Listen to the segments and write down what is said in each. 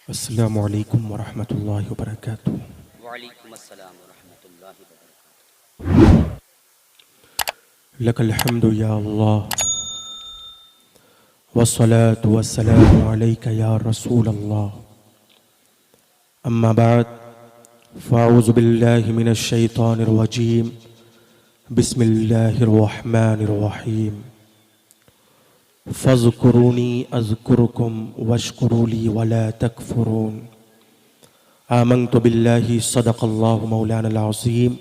अस्सलामु अलैकुम वरहमतुल्लाहि वबरकातुहू। वालेकुम अस्सलाम वरहमतुल्लाहि वबरकातुहू। लकल हम्दु या अल्लाह वस्सलातु वस्सलामु अलैका या रसूल अल्लाह। अम्मा बाद फ़अऊज़ु बिल्लाहि मिनश शैतानिर रजीम। बिस्मिल्लाहिर रहमानिर रहीम। फ़ज़्कुरूनी अज़्कुरुकुम वश्कुरूली वला तकफ़ुरून। आमनतु बिल्लाहि सदक़ल्लाहु मौलानल अज़ीम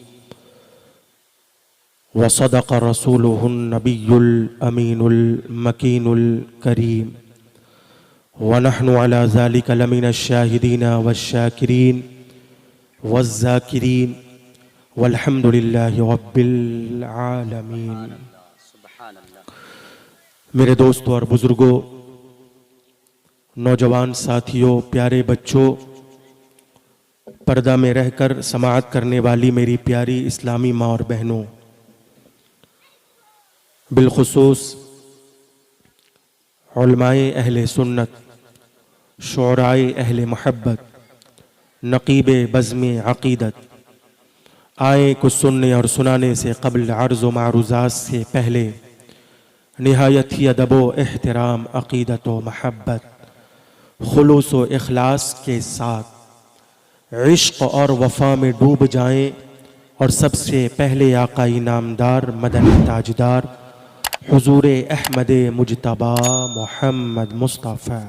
व सदक़ रसूलुहुन नबियुल अमीनुल मकीनुल करीम व नहनु अला ज़ालिका लमिनश शाहिदीन वश्शाकिरीन वज़्ज़ाकिरीन वल्हम्दुलिल्लाहि रब्बिल आलमीन। सुभान अल्लाह। मेरे दोस्तों और बुज़ुर्गों, नौजवान साथियों, प्यारे बच्चों, पर्दा में रहकर समाअत करने वाली मेरी प्यारी इस्लामी माँ और बहनों, बिलखुसूस उलमाए अहले सुन्नत, शुअराए अहले मोहब्बत, नक़ीबे बज़्मे अक़ीदत, आए कुछ सुनने और सुनाने से कबल अर्ज़ व मारूज़ात से पहले निहायत ही अदब व एहतराम, अक़ीदत व महब्बत, खुलूस व इखलास के साथ इश्क़ और वफ़ा में डूब जाएं और सबसे पहले आक़ाई नामदार मदनी ताजदार हुज़ूर अहमद मुजतबा मोहम्मद मुस्तफ़ा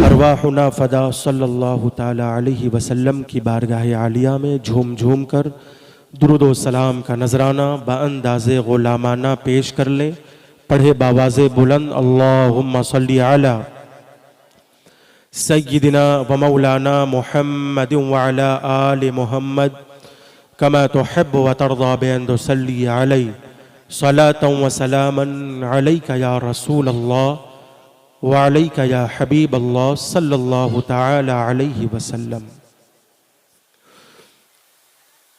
अरवाहुना फ़दा सल्लल्लाहु ताला अलैहि वसल्लम की बारगाह आलिया में झूम झूम कर दुरूद व सलाम का नजराना बाअंदाज़े ग़ुलामाना पेश कर लें। पढ़े बावाज़े बुलंद अल्लाहुम्मा सल्ली अला सय्यिदिना व मौलाना मुहम्मद व अला आलि मुहम्मद कमा तुहिब्बु व तर्दा बिअन तुसल्ली अलैहि सलातन व सलामन अलैका या रसूल अल्लाह व अलैका या हबीब अल्लाह सल्लल्लाहु तआला अलैहि वसल्लम।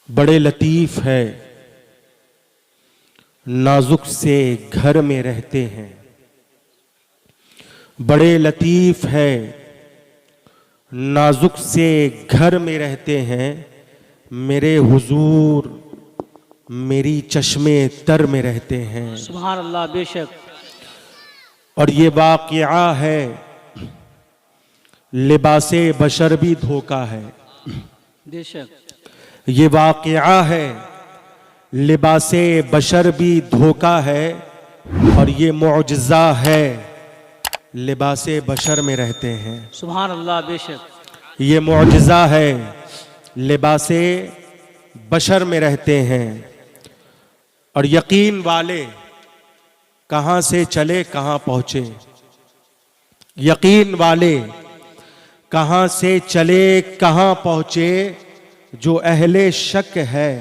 बड़े लतीफ़ है, नाजुक से घर में रहते हैं। बड़े लतीफ़ है, नाजुक से घर में रहते हैं। मेरे हुजूर मेरी चश्मे तर में रहते हैं। सुभान अल्लाह। बेशक। और ये वाक़िया है, लिबासे बशर भी धोखा है। बेशक। ये वाक़िया है, लिबासे बशर भी धोखा है। और ये मुअजिज़ा है, लिबासे बशर में रहते हैं। सुभान अल्लाह। बेशक। ये मुअजिज़ा है, लिबासे बशर में रहते हैं। और यकीन वाले कहाँ से चले कहाँ पहुँचे। यकीन वाले कहाँ से चले कहाँ पहुँचे। जो अहले शक है,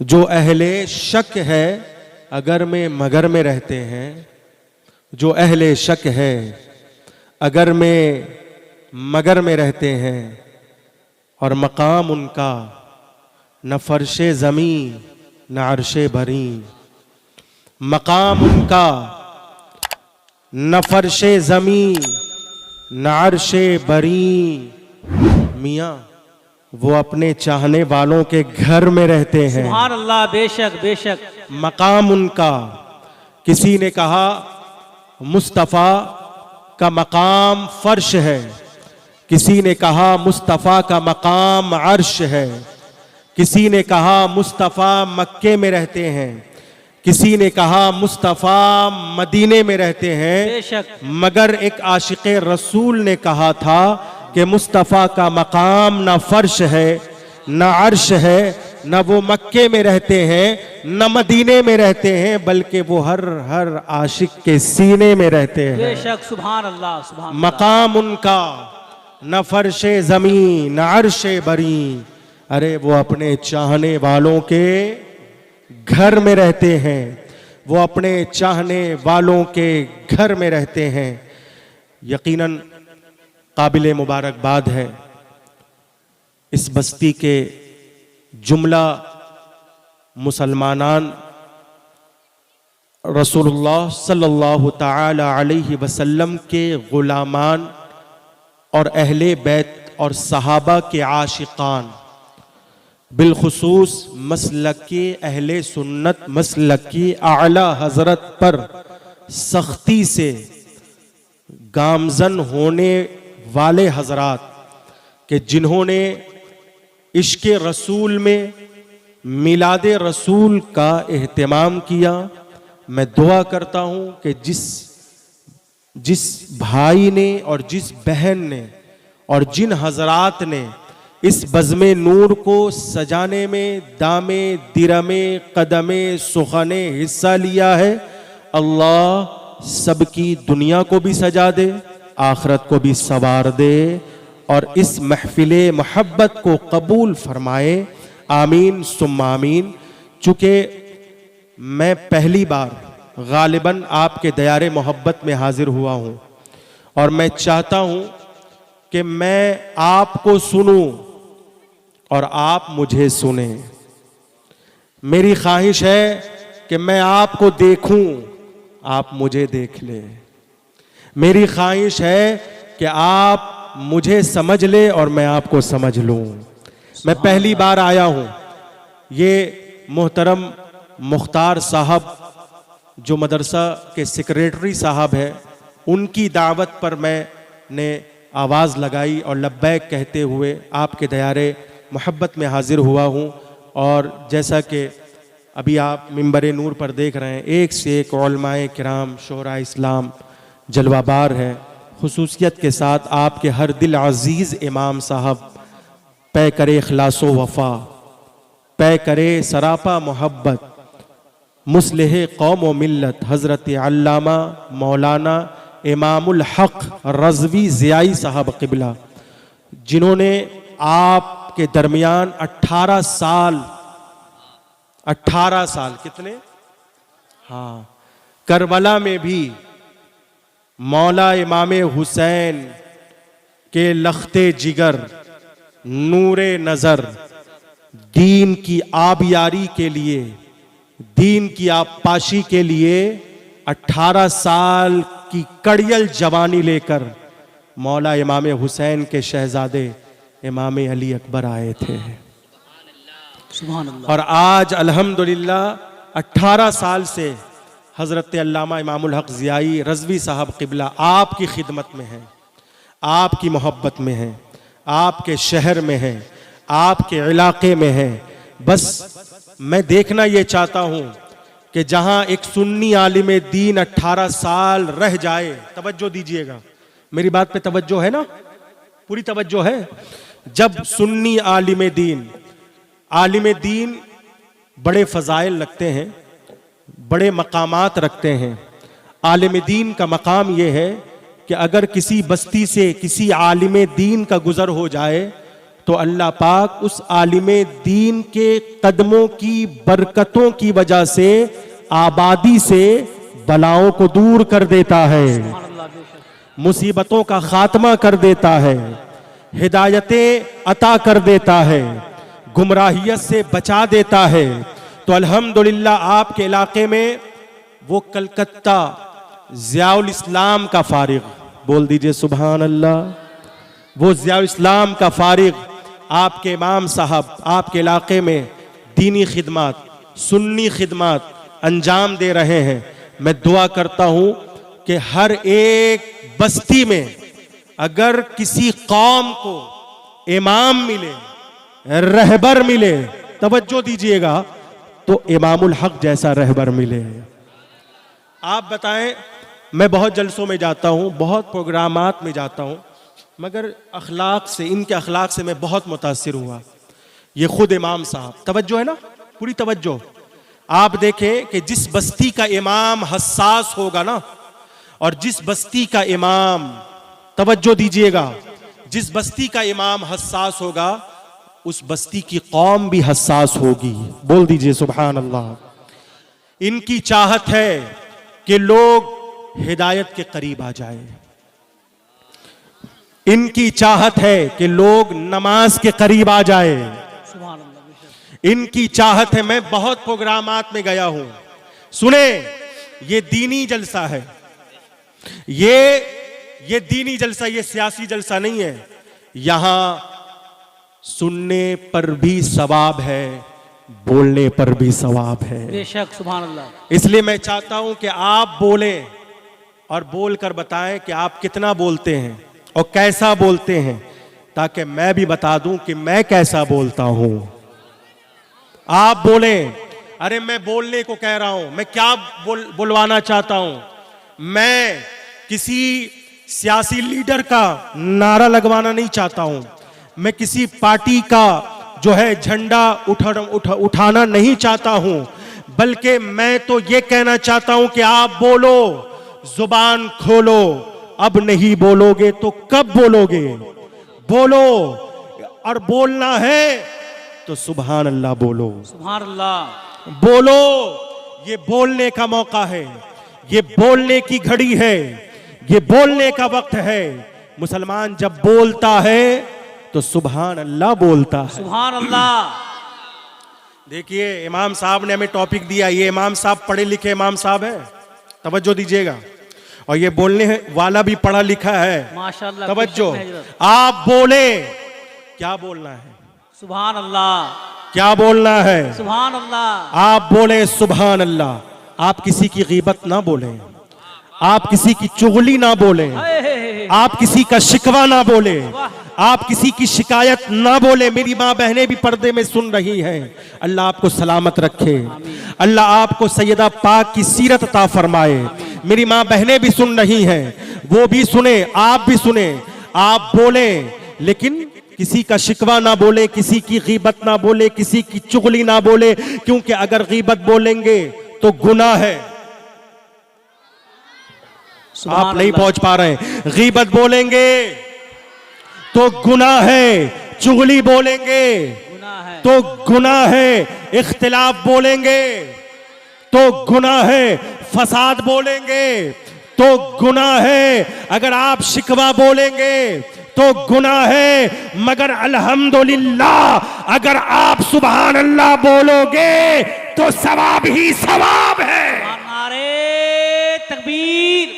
जो अहले शक है, अगर में मगर में रहते हैं। जो अहले शक है, अगर में मगर में रहते हैं। और मकाम उनका न फर्शे ज़मी न अर्शे बरी। मकाम उनका न फर्शे ज़मी न अर्शे बरी। मियाँ वो अपने चाहने वालों के घर में रहते हैं। सुभान अल्लाह। बेशक बेशक। मकाम उनका, किसी ने कहा मुस्तफ़ा का मकाम फर्श है, किसी ने कहा मुस्तफ़ा का मकाम अर्श है, किसी ने कहा मुस्तफ़ा मक्के में रहते हैं, किसी ने कहा मुस्तफ़ा मदीने में रहते हैं। बेशक। मगर एक आशिक़े रसूल ने कहा था कि मुस्तफ़ा का मकाम न फर्श है न अर्श है, न वो मक्के में रहते हैं न मदीने में रहते हैं, बल्कि वो हर आशिक के सीने में रहते हैं। बेशक। सुभान अल्लाह। सुभान अल्लाह। मकाम उनका न फर्शे ज़मी न अर्शे बरी। अरे वो अपने चाहने वालों के घर में रहते हैं। वो अपने चाहने वालों के घर में रहते हैं। यकीनन काबिल मुबारकबाद है, इस बस्ती के जुमला मुसलमानान रसूलुल्लाह सल्लल्लाहु ताला अलैहि वसल्लम के गुलामान और अहले बैत और सहाबा के आशिकान, बिलखुसूस मसलक के अहले सुन्नत मसलक की आला हजरत पर सख्ती से गामजन होने वाले हजरात के जिन्होंने इश्क रसूल में मिलाद रसूल का एहतमाम किया, मैं दुआ करता हूँ कि जिस भाई ने और जिस बहन ने और जिन हजरात ने इस बज़्मे नूर को सजाने में दामे दिरमे कदमे सुखने हिस्सा लिया है, अल्लाह सबकी दुनिया को भी सजा दे, आखिरत को भी सवार दे और इस महफिले मोहब्बत को कबूल फरमाए। आमीन सुम्मा आमीन। चूँकि मैं पहली बार गालिबन आपके दयारे मोहब्बत में हाजिर हुआ हूँ और मैं चाहता हूँ कि मैं आपको सुनूं और आप मुझे सुने। मेरी ख्वाहिश है कि मैं आपको देखूं, आप मुझे देख ले। मेरी ख्वाहिश है कि आप मुझे समझ ले और मैं आपको समझ लूं। मैं पहली बार आया हूं। ये मोहतरम मुख्तार साहब जो मदरसा के सेक्रेटरी साहब है, उनकी दावत पर मैंने आवाज़ लगाई और लब्बैक कहते हुए आपके दयारे मोहब्बत में हाजिर हुआ हूँ। और जैसा कि अभी आप मिंबर नूर पर देख रहे हैं, एक से एक उलमाए किराम शोरा इस्लाम जलवाबार है। खुसूसियत के साथ आपके हर दिल अजीज़ इमाम साहब पै करे इखलासो वफ़ा, पै करे सरापा मोहब्बत, मुस्लिह कौम व मिल्लत हज़रत अल्लामा मौलाना इमामुल हक़ रज़वी ज़ियाई साहब क़िबला, जिन्होंने आपके दरमियान 18 साल कितने, हाँ, करबला में भी मौला इमाम हुसैन के लख्ते जिगर नूरे नज़र दीन की आबियारी के लिए, दीन की आबपाशी के लिए 18 साल की कड़ियल जवानी लेकर मौला इमाम हुसैन के शहजादे इमाम अली अकबर आए थे। सुभान अल्लाह। और आज अल्हम्दुलिल्लाह 18 साल से हज़रत अल्लामा इमामुल हक़ ज़ियाई रज़वी साहब क़िबला आपकी खिदमत में हैं, आपकी मोहब्बत में हैं, आपके शहर में हैं, आपके इलाके में हैं। बस मैं देखना ये चाहता हूँ कि जहाँ एक सुन्नी आलिम दीन 18 साल रह जाए, तवज्जो दीजिएगा, मेरी बात पे तवज्जो है ना, पूरी तवज्जो है। जब सुन्नी आलिम दीन बड़े फ़ज़ाइल रखते हैं, बड़े मकामात रखते हैं। आलिम दीन का मकाम ये है कि अगर किसी बस्ती से किसी आलिम दीन का गुज़र हो जाए तो अल्लाह पाक उस आलिम दीन के कदमों की बरकतों की वजह से आबादी से बलाओं को दूर कर देता है, मुसीबतों का खात्मा कर देता है, हिदायतें अता कर देता है, गुमराहियत से बचा देता है। तो अल्हम्दुलिल्लाह आपके इलाके में वो कलकत्ता ज़ियाउल इस्लाम का फारिग, बोल दीजिए सुभान अल्लाह, वो ज़ियाउल इस्लाम का फारिग आपके इमाम साहब आपके इलाके में दीनी खिदमत, सुन्नी खिदमत अंजाम दे रहे हैं। मैं दुआ करता हूँ कि हर एक बस्ती में अगर किसी कौम को इमाम मिले, रहबर मिले, तवज्जो दीजिएगा, तो इमामुल हक़ जैसा रहबर मिले। आप बताएं, मैं बहुत जलसों में जाता हूँ, बहुत प्रोग्रामात में जाता हूँ, मगर अखलाक से, इनके अखलाक से मैं बहुत मुतासिर हुआ। ये खुद इमाम साहब, तवज्जो है ना, पूरी तवज्जो। आप देखें कि जिस बस्ती का इमाम हसास होगा ना, और जिस बस्ती का इमाम, तवज्जो दीजिएगा, जिस बस्ती का इमाम हसास होगा उस बस्ती की कौम भी हसास होगी। बोल दीजिए सुभान अल्लाह। इनकी चाहत है कि लोग हिदायत के करीब आ जाए, इनकी चाहत है कि लोग नमाज के करीब आ जाए, सुभान अल्लाह। इनकी चाहत है। मैं बहुत प्रोग्रामात में गया हूं, सुने, ये दीनी जलसा है, ये ये दीनी जलसा, ये सियासी जलसा नहीं है। यहां सुनने पर भी सवाब है, बोलने पर भी सवाब है। बेशक, सुभान अल्लाह। इसलिए मैं चाहता हूं कि आप बोलें और बोलकर बताएं कि आप कितना बोलते हैं और कैसा बोलते हैं, ताकि मैं भी बता दूं कि मैं कैसा बोलता हूं। आप बोलें। अरे मैं बोलने को कह रहा हूं, मैं क्या बुलवाना चाहता हूं। मैं किसी सियासी लीडर का नारा लगवाना नहीं चाहता हूं। मैं किसी पार्टी का जो है झंडा उठाना नहीं चाहता हूं, बल्कि मैं तो ये कहना चाहता हूं कि आप बोलो, जुबान खोलो। अब नहीं बोलोगे तो कब बोलोगे? बोलो। और बोलना है तो सुभान अल्लाह बोलो। सुभान अल्लाह। बोलो। ये बोलने का मौका है, ये बोलने की घड़ी है, ये बोलने का वक्त है। मुसलमान जब बोलता है तो सुभान अल्लाह बोलता है। सुभान अल्लाह। देखिए, इमाम साहब ने हमें टॉपिक दिया। ये इमाम साहब पढ़े लिखे इमाम साहब है, तवज्जो दीजिएगा। और ये बोलने वाला भी पढ़ा लिखा है, माशाअल्लाह। तवज्जो। आप बोले। क्या बोलना है? सुभान अल्लाह। क्या बोलना है? सुभान अल्लाह। आप बोले सुभान अल्लाह। आप किसी की गीबत ना बोलें, आप किसी की चुगली ना बोलें, आप किसी का शिकवा ना बोले, आप किसी की शिकायत ना बोले। मेरी माँ बहनें भी पर्दे में सुन रही हैं। अल्लाह आपको सलामत रखे, अल्लाह आपको सैयदा पाक की सीरत अता फरमाए। मेरी माँ बहनें भी सुन रही हैं, वो भी सुने, आप भी सुने। आप बोले, लेकिन किसी का शिकवा ना बोले, किसी की गीबत ना बोले, किसी की चुगली ना बोले, क्योंकि अगर गीबत बोलेंगे तो गुनाह है। आप नहीं पहुंच पा रहे हैं। गीबत बोलेंगे तो गुनाह है, चुगली बोलेंगे तो गुनाह है, इख्तिलाफ बोलेंगे तो गुनाह है, फसाद बोलेंगे तो गुनाह है, अगर आप शिकवा बोलेंगे तो गुनाह है। मगर अल्हम्दुलिल्लाह अगर आप सुभान अल्लाह बोलोगे तो सवाब ही सवाब है। नारे तकबीर,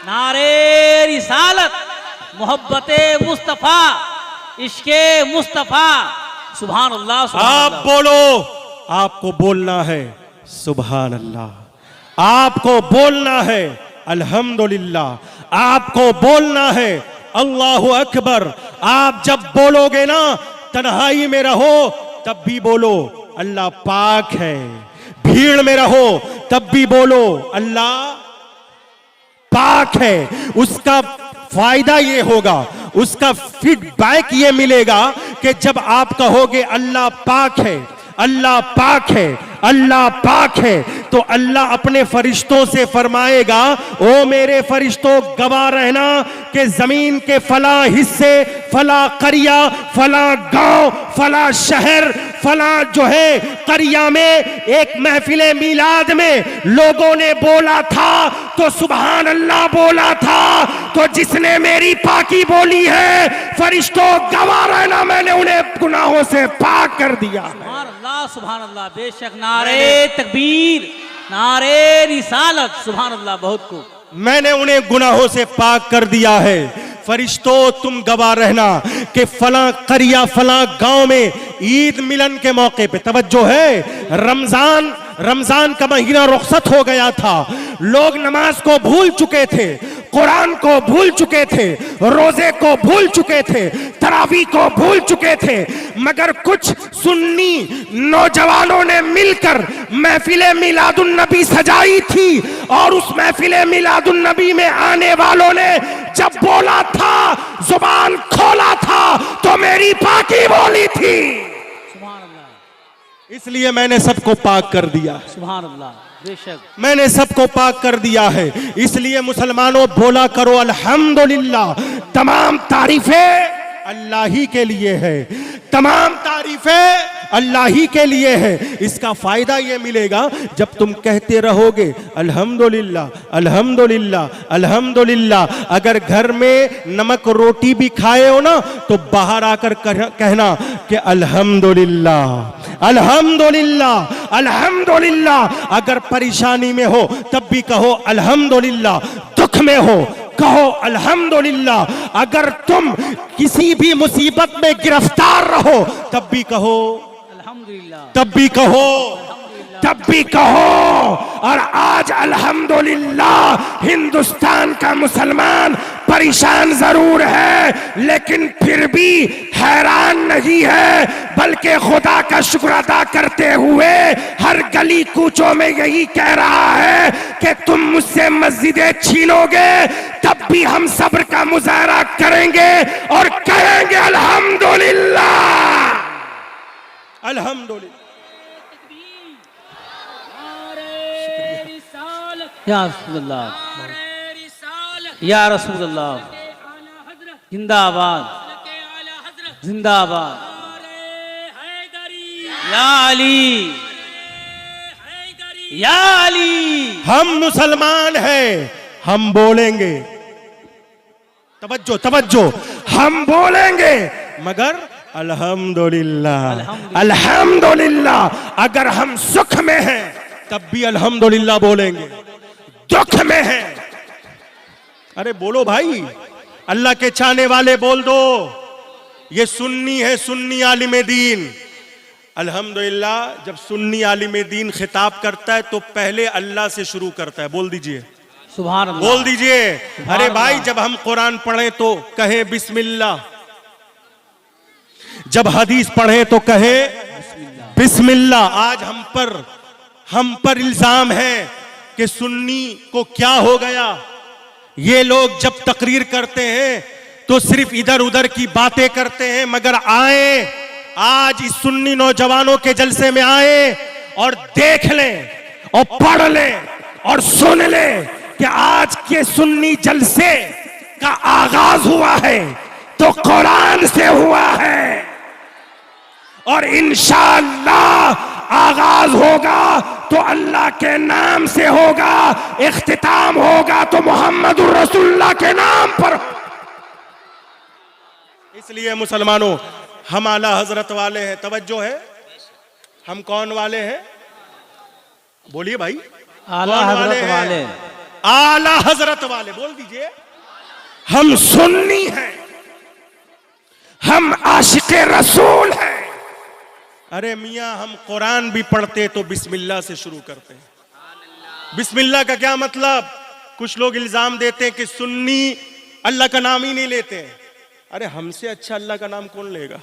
नारे रिसालत, मोहब्बते मुस्तफा, इश्के मुस्तफा। सुभान अल्लाह। आप बोलो। आपको बोलना है सुभान अल्लाह, आपको बोलना है अल्हम्दुलिल्लाह, आपको बोलना है अल्लाहु अकबर। आप जब बोलोगे ना, तन्हाई में रहो तब भी बोलो अल्लाह पाक है, भीड़ में रहो तब भी बोलो अल्लाह पाक है। उसका फायदा ये होगा, उसका फीडबैक ये मिलेगा कि जब आप कहोगे अल्लाह पाक है, अल्लाह पाक है, अल्लाह पाक है, तो अल्लाह अपने फरिश्तों से फरमाएगा, ओ मेरे फरिश्तों गवाह रहना कि जमीन के फला हिस्से, फला करिया, फला गांव, फला शहर, फला जो है करिया में एक महफिले मिलाद में लोगों ने बोला था तो सुभान अल्लाह बोला था। तो जिसने मेरी पाकी बोली है, फरिश्तों गवाह रहना, मैंने उन्हें गुनाहों से पाक कर दिया। सुभान अल्लाह, सुभान अल्लाह। बेशक। नारे तकबीर, नारे रिसालत। सुभान अल्लाह। बहुत खूब। मैंने उन्हें गुनाहों से पाक कर दिया है। फरिश्तों तुम गवाह रहना कि फला करिया, फला गांव में ईद मिलन के मौके पे, तवज्जो है, रमजान का महीना रुखसत हो गया था, लोग नमाज को भूल चुके थे, कुरान को भूल चुके थे, रोजे को भूल चुके थे, तरावी को भूल चुके थे, मगर कुछ सुन्नी नौजवानों ने मिलकर महफिले मिलादुन नबी सजाई थी। और उस महफिले मिलादुन नबी में आने वालों ने जब बोला था, जुबान खोला था, तो मेरी पाकी बोली थी। सुभान अल्लाह। इसलिए मैंने सबको पाक कर दिया। सुभान अल्लाह। बेशक। मैंने सबको पाक कर दिया है। इसलिए मुसलमानों बोला करो अल्हम्दुलिल्लाह। तमाम तारीफें अल्लाह ही के लिए है, तमाम तारीफें अल्लाह ही के लिए है। इसका फायदा ये मिलेगा जब तुम कहते रहोगे अल्हम्दुलिल्लाह, अल्हम्दुलिल्लाह, अल्हम्दुलिल्लाह। अगर घर में नमक रोटी भी खाए हो ना, तो बाहर आकर कहना कि अल्हम्दुलिल्लाह, अल्हम्दुलिल्लाह, अल्हम्दुलिल्लाह। अगर परेशानी में हो तब भी कहो अल्हम्दुलिल्लाह, दुख में हो कहो अल्हम्दुलिल्लाह। अगर तुम किसी भी मुसीबत में गिरफ्तार रहो तब भी कहो अल्हम्दुलिल्लाह, तब भी कहो तब भी कहो। और आज अल्हम्दुलिल्लाह हिंदुस्तान का मुसलमान परेशान जरूर है लेकिन फिर भी हैरान नहीं है, बल्कि खुदा का शुक्र अदा करते हुए हर गली कूचों में यही कह रहा है कि तुम मुझसे मस्जिदें छीनोगे तब भी हम सब्र का मुजाहरा करेंगे और कहेंगे अल्हम्दुलिल्लाह अल्हम्दुलिल्लाह। या रसूलुल्लाह, या रसूलुल्लाह, जिंदाबाद जिंदाबाद, या अली या अली। हम मुसलमान हैं, हम बोलेंगे, तवज्जो तवज्जो, हम बोलेंगे मगर अल्हम्दुलिल्लाह अल्हम्दुलिल्लाह। अगर हम सुख में हैं तब भी अल्हम्दुलिल्लाह बोलेंगे, दुख में हैं अरे बोलो भाई, अल्लाह के चाहने वाले बोल दो। ये सुन्नी है, सुन्नी आलिम दीन। अल्हम्दुलिल्लाह जब सुन्नी आलिम दीन खिताब करता है तो पहले अल्लाह से शुरू करता है। बोल दीजिए सुभान अल्लाह, बोल दीजिए। सुभान अरे भाई अल्लाह। जब हम कुरान पढ़ें तो कहें बिस्मिल्लाह, जब हदीस पढ़ें तो कहें बिस्मिल्लाह। आज हम पर इल्जाम है कि सुन्नी को क्या हो गया। ये लोग जब तकरीर करते हैं तो सिर्फ इधर उधर की बातें करते हैं, मगर आए आज इस सुन्नी नौजवानों के जलसे में आए और देख लें और पढ़ लें और सुन लें कि आज के सुन्नी जलसे का आगाज हुआ है तो कुरान से हुआ है और इंशाअल्लाह आगाज होगा तो अल्लाह के नाम से होगा, इख्तिताम होगा तो मोहम्मदुर रसूलुल्लाह के नाम पर। इसलिए मुसलमानों हम आला हजरत वाले हैं। तवज्जो है, हम कौन वाले हैं? बोलिए भाई, आला कौन हजरत हैं? वाले, आला हजरत वाले बोल दीजिए। हम सुन्नी हैं, हम आशिक़े रसूल हैं। अरे मियां हम कुरान भी पढ़ते तो बिस्मिल्लाह से शुरू करते हैं। बिस्मिल्लाह का क्या मतलब? कुछ लोग इल्जाम देते हैं कि सुन्नी अल्लाह का नाम ही नहीं लेते हैं। अरे हमसे अच्छा अल्लाह का नाम कौन लेगा?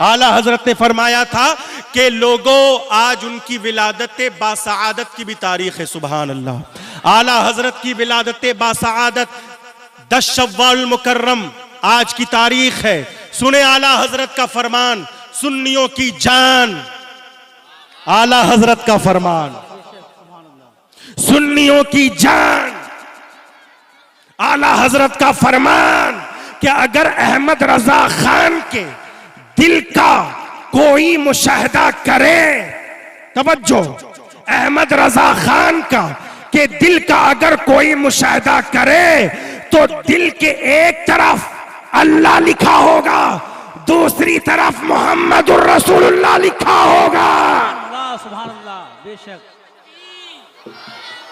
आला हजरत ने फरमाया था कि लोगों आज उनकी विलादत बासआदत की भी तारीख है। सुभान अल्लाह। आला हजरत की विलादत बासआदत 10 शव्वाल मुकर्रम आज की तारीख है। सुने आला हजरत का फरमान, सुन्नियों की जान। आला हजरत का फरमान, सुन्नियों की जान। आला हजरत का फरमान कि अगर अहमद रजा खान के दिल का कोई मुशाहिदा करे, तवज्जो, अहमद रजा खान का के दिल का अगर कोई मुशाहिदा करे तो दिल के एक तरफ अल्लाह लिखा होगा, दूसरी तरफ मोहम्मदुर रसूलुल्लाह लिखा होगा। अल्लाह सुभान अल्लाह, बेशक।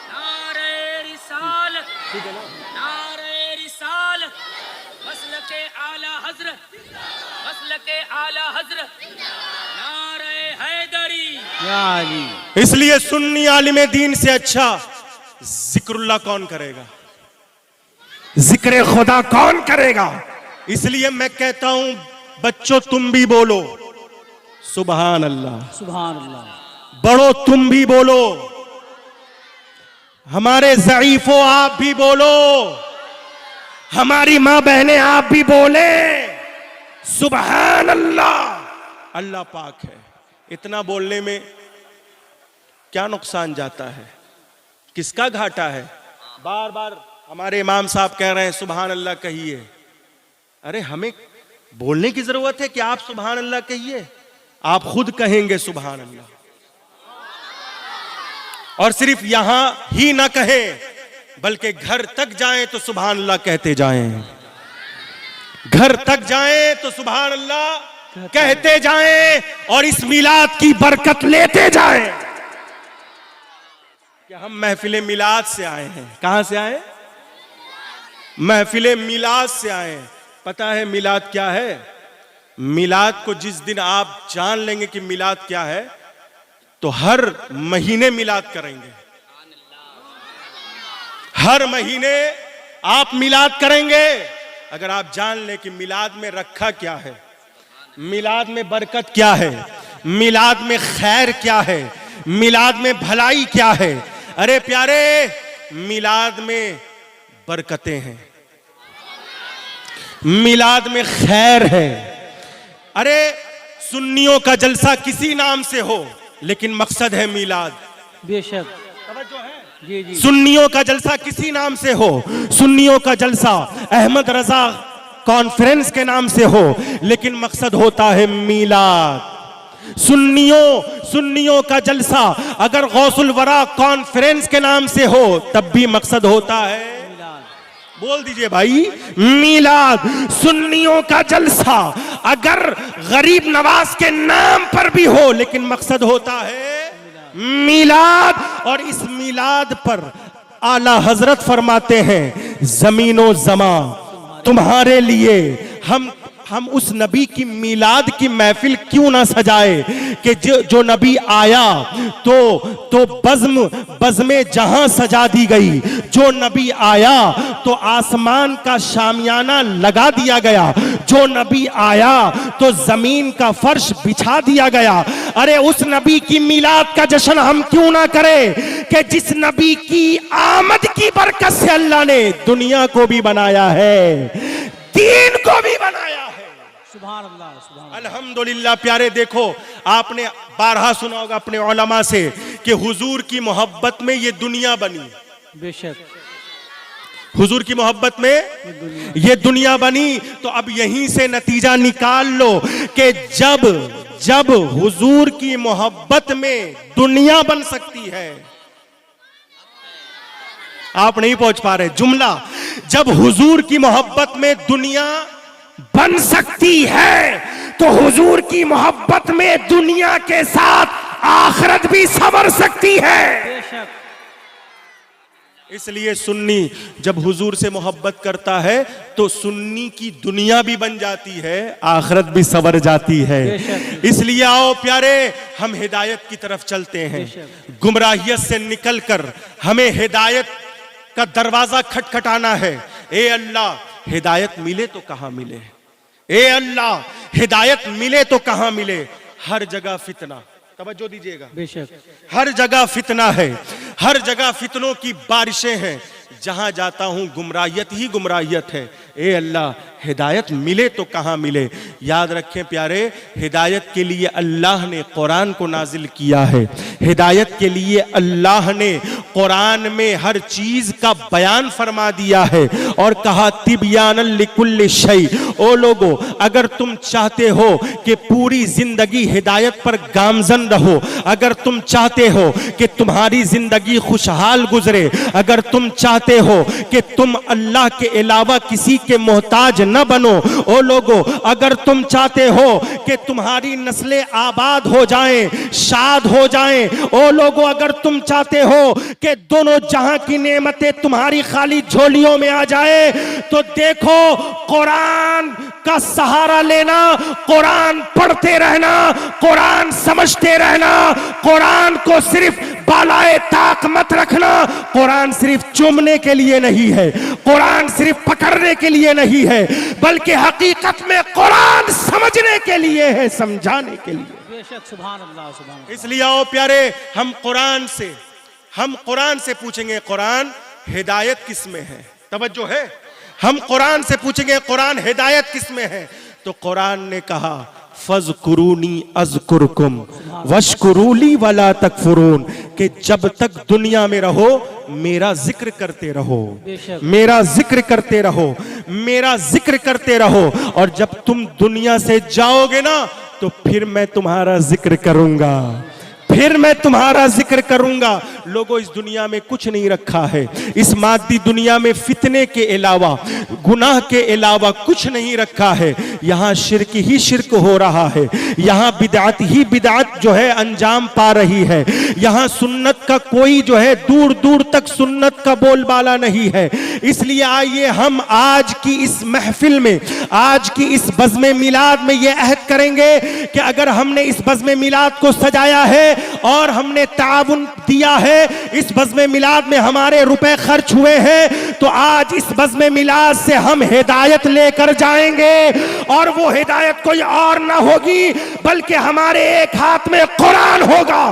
नारे रिसालत, नारे रिसालत, मसलके आला हजरत, मसलके आला हजरत, नारे हैदरी या अली। इसलिए सुन्नी आलिम दीन से अच्छा जिक्रुल्लाह कौन करेगा? जिक्र खुदा कौन करेगा? इसलिए मैं कहता हूं बच्चों तुम भी बोलो सुभान अल्लाह, सुभान अल्लाह। बड़ो तुम भी बोलो, हमारे ज़ईफों आप भी बोलो, हमारी मां बहनें आप भी बोले सुभान अल्लाह। अल्लाह पाक है। इतना बोलने में क्या नुकसान जाता है? किसका घाटा है? बार बार हमारे इमाम साहब कह रहे हैं सुभान अल्लाह कहिए। अरे हमें बोलने की जरूरत है कि आप सुभान अल्लाह कहिए? आप खुद कहेंगे सुभान अल्लाह। और सिर्फ यहां ही ना कहें बल्कि घर तक जाएं तो सुभान अल्लाह कहते जाएं, घर तक जाएं तो सुभान अल्लाह कहते जाएं और इस मिलाद की बरकत लेते जाएं। कि हम महफिल मिलाद से आए हैं। कहां से आए? महफिल मिलाद से आए हैं। पता है मिलाद क्या है? मिलाद को जिस दिन आप जान लेंगे कि मिलाद क्या है, तो हर महीने मिलाद करेंगे। हर महीने आप मिलाद करेंगे। अगर आप जान ले कि मिलाद में रखा क्या है, मिलाद में बरकत क्या है, मिलाद में खैर क्या है, मिलाद में भलाई क्या है। अरे प्यारे, मिलाद में बरकतें हैं, मिलाद में खैर है। अरे सुन्नियों का जलसा किसी नाम से हो, लेकिन मकसद है मिलाद। बेशक जी जी। सुन्नियों का जलसा किसी नाम से हो, सुन्नियों का जलसा अहमद रजा कॉन्फ्रेंस के नाम से हो, लेकिन मकसद होता है मिलाद। सुन्नियों का जलसा अगर गौसुल वरा कॉन्फ्रेंस के नाम से हो, तब भी मकसद होता है, बोल दीजिए भाई, मिलाद। सुन्नियों का जलसा अगर गरीब नवाज के नाम पर भी हो, लेकिन मकसद होता है मिलाद। और इस मिलाद पर आला हजरत फरमाते हैं, जमीनो जमा तुम्हारे लिए हम उस नबी की मिलाद की महफिल क्यों ना सजाए कि जो नबी आया तो बज़्म जहां सजा दी गई। जो नबी आया तो आसमान का शामियाना लगा दिया गया। जो नबी आया तो जमीन का फर्श बिछा दिया गया। अरे उस नबी की मिलाद का जश्न हम क्यों ना करें कि जिस नबी की आमद की बरकत से अल्लाह ने दुनिया को भी बनाया है, दीन को भी बनाया है। सुभान अल्लाह, सुभान अल्लाह। अल्हम्दुलिल्लाह। प्यारे देखो, आपने बारहा सुना होगा अपने उलमा से कि हुजूर की मोहब्बत में ये दुनिया बनी। बेशक हुजूर की मोहब्बत में ये दुनिया बनी। तो अब यहीं से नतीजा निकाल लो कि जब हुजूर की मोहब्बत में दुनिया बन सकती है, आप नहीं पहुंच पा रहे जुमला, जब हुजूर की मोहब्बत में दुनिया बन सकती है, तो हुजूर की मोहब्बत में दुनिया के साथ आखिरत भी संवर सकती है। बेशक। इसलिए सुन्नी जब हुजूर से मोहब्बत करता है तो सुन्नी की दुनिया भी बन जाती है, आखिरत भी संवर जाती है। इसलिए आओ प्यारे, हम हिदायत की तरफ चलते हैं। गुमराहियत से निकलकर हमें हिदायत का दरवाजा खटखटाना है। ए अल्लाह, हिदायत मिले तो कहां मिले, ए अल्लाह हिदायत मिले तो कहां मिले। हर जगह फितना, तवज्जो दीजिएगा, बेशक हर जगह फितना है, हर जगह फितनों की बारिशें हैं। जहां जाता हूं गुमराहियत ही गुमराहियत है। ए अल्लाह, हिदायत मिले तो कहां मिले। याद रखें प्यारे, हिदायत के लिए अल्लाह ने कुरान को नाजिल किया है। हिदायत के लिए अल्लाह ने कुरान में हर चीज का बयान फरमा दिया है और कहा तिबयानन लिकुल्लि शै। ओ लोगो, अगर तुम चाहते हो कि पूरी जिंदगी हिदायत पर गामजन रहो, अगर तुम चाहते हो कि तुम्हारी जिंदगी खुशहाल गुजरे, अगर तुम चाहते हो कि तुम अल्लाह के अलावा किसी के मोहताज न बनो, ओ लोगो, अगर तुम चाहते हो कि तुम्हारी नस्लें आबाद हो जाएं, शाद हो जाएं, ओ लोगो, अगर तुम चाहते हो कि दोनों जहां की नेमतें तुम्हारी खाली झोलियों में आ जाए, तो देखो कुरान का सहारा लेना, कुरान पढ़ते रहना, कुरान समझते रहना। कुरान को सिर्फ बालाए ताक मत रखना। कुरान सिर्फ चूमने के लिए नहीं है, कुरान सिर्फ पकड़ने के लिए नहीं है, बल्कि हकीकत में कुरान समझने के लिए है, समझाने के लिए। बेशक, सुभान अल्लाह, सुभान अल्लाह। इसलिए आओ प्यारे, हम कुरान से पूछेंगे, कुरान हिदायत किस में है। तवज्जो है, हम कुरान से पूछेंगे कुरान हिदायत किस में है। तो कुरान ने कहा फज़कुरूनी अज़कुरकुम वशकुरूली वला तकफुरून, कि जब तक दुनिया में रहो मेरा जिक्र करते रहो, मेरा जिक्र करते रहो, मेरा जिक्र करते रहो। और जब तुम दुनिया से जाओगे ना, तो फिर मैं तुम्हारा जिक्र करूंगा, फिर मैं तुम्हारा जिक्र करूंगा। लोगों, इस दुनिया में कुछ नहीं रखा है। इस मादी दुनिया में फितने के अलावा, गुनाह के अलावा कुछ नहीं रखा है। यहाँ शिर्क ही शिर्क हो रहा है, यहाँ बिदअत ही बिदअत जो है अंजाम पा रही है। यहाँ सुन्नत का कोई जो है दूर दूर तक सुन्नत का बोलबाला नहीं है। इसलिए आइए हम आज की इस महफिल में, आज की इस बज़्म मिलाद में ये अहद करेंगे कि अगर हमने इस बज़्म मिलाद को सजाया है और हमने ताउन दिया है, इस बज़्म मिलाद में हमारे रुपए खर्च हुए हैं, तो आज इस बज़्म मिलाद से हम हिदायत लेकर जाएंगे। और वो हिदायत कोई और ना होगी बल्कि हमारे एक हाथ में कुरान होगा,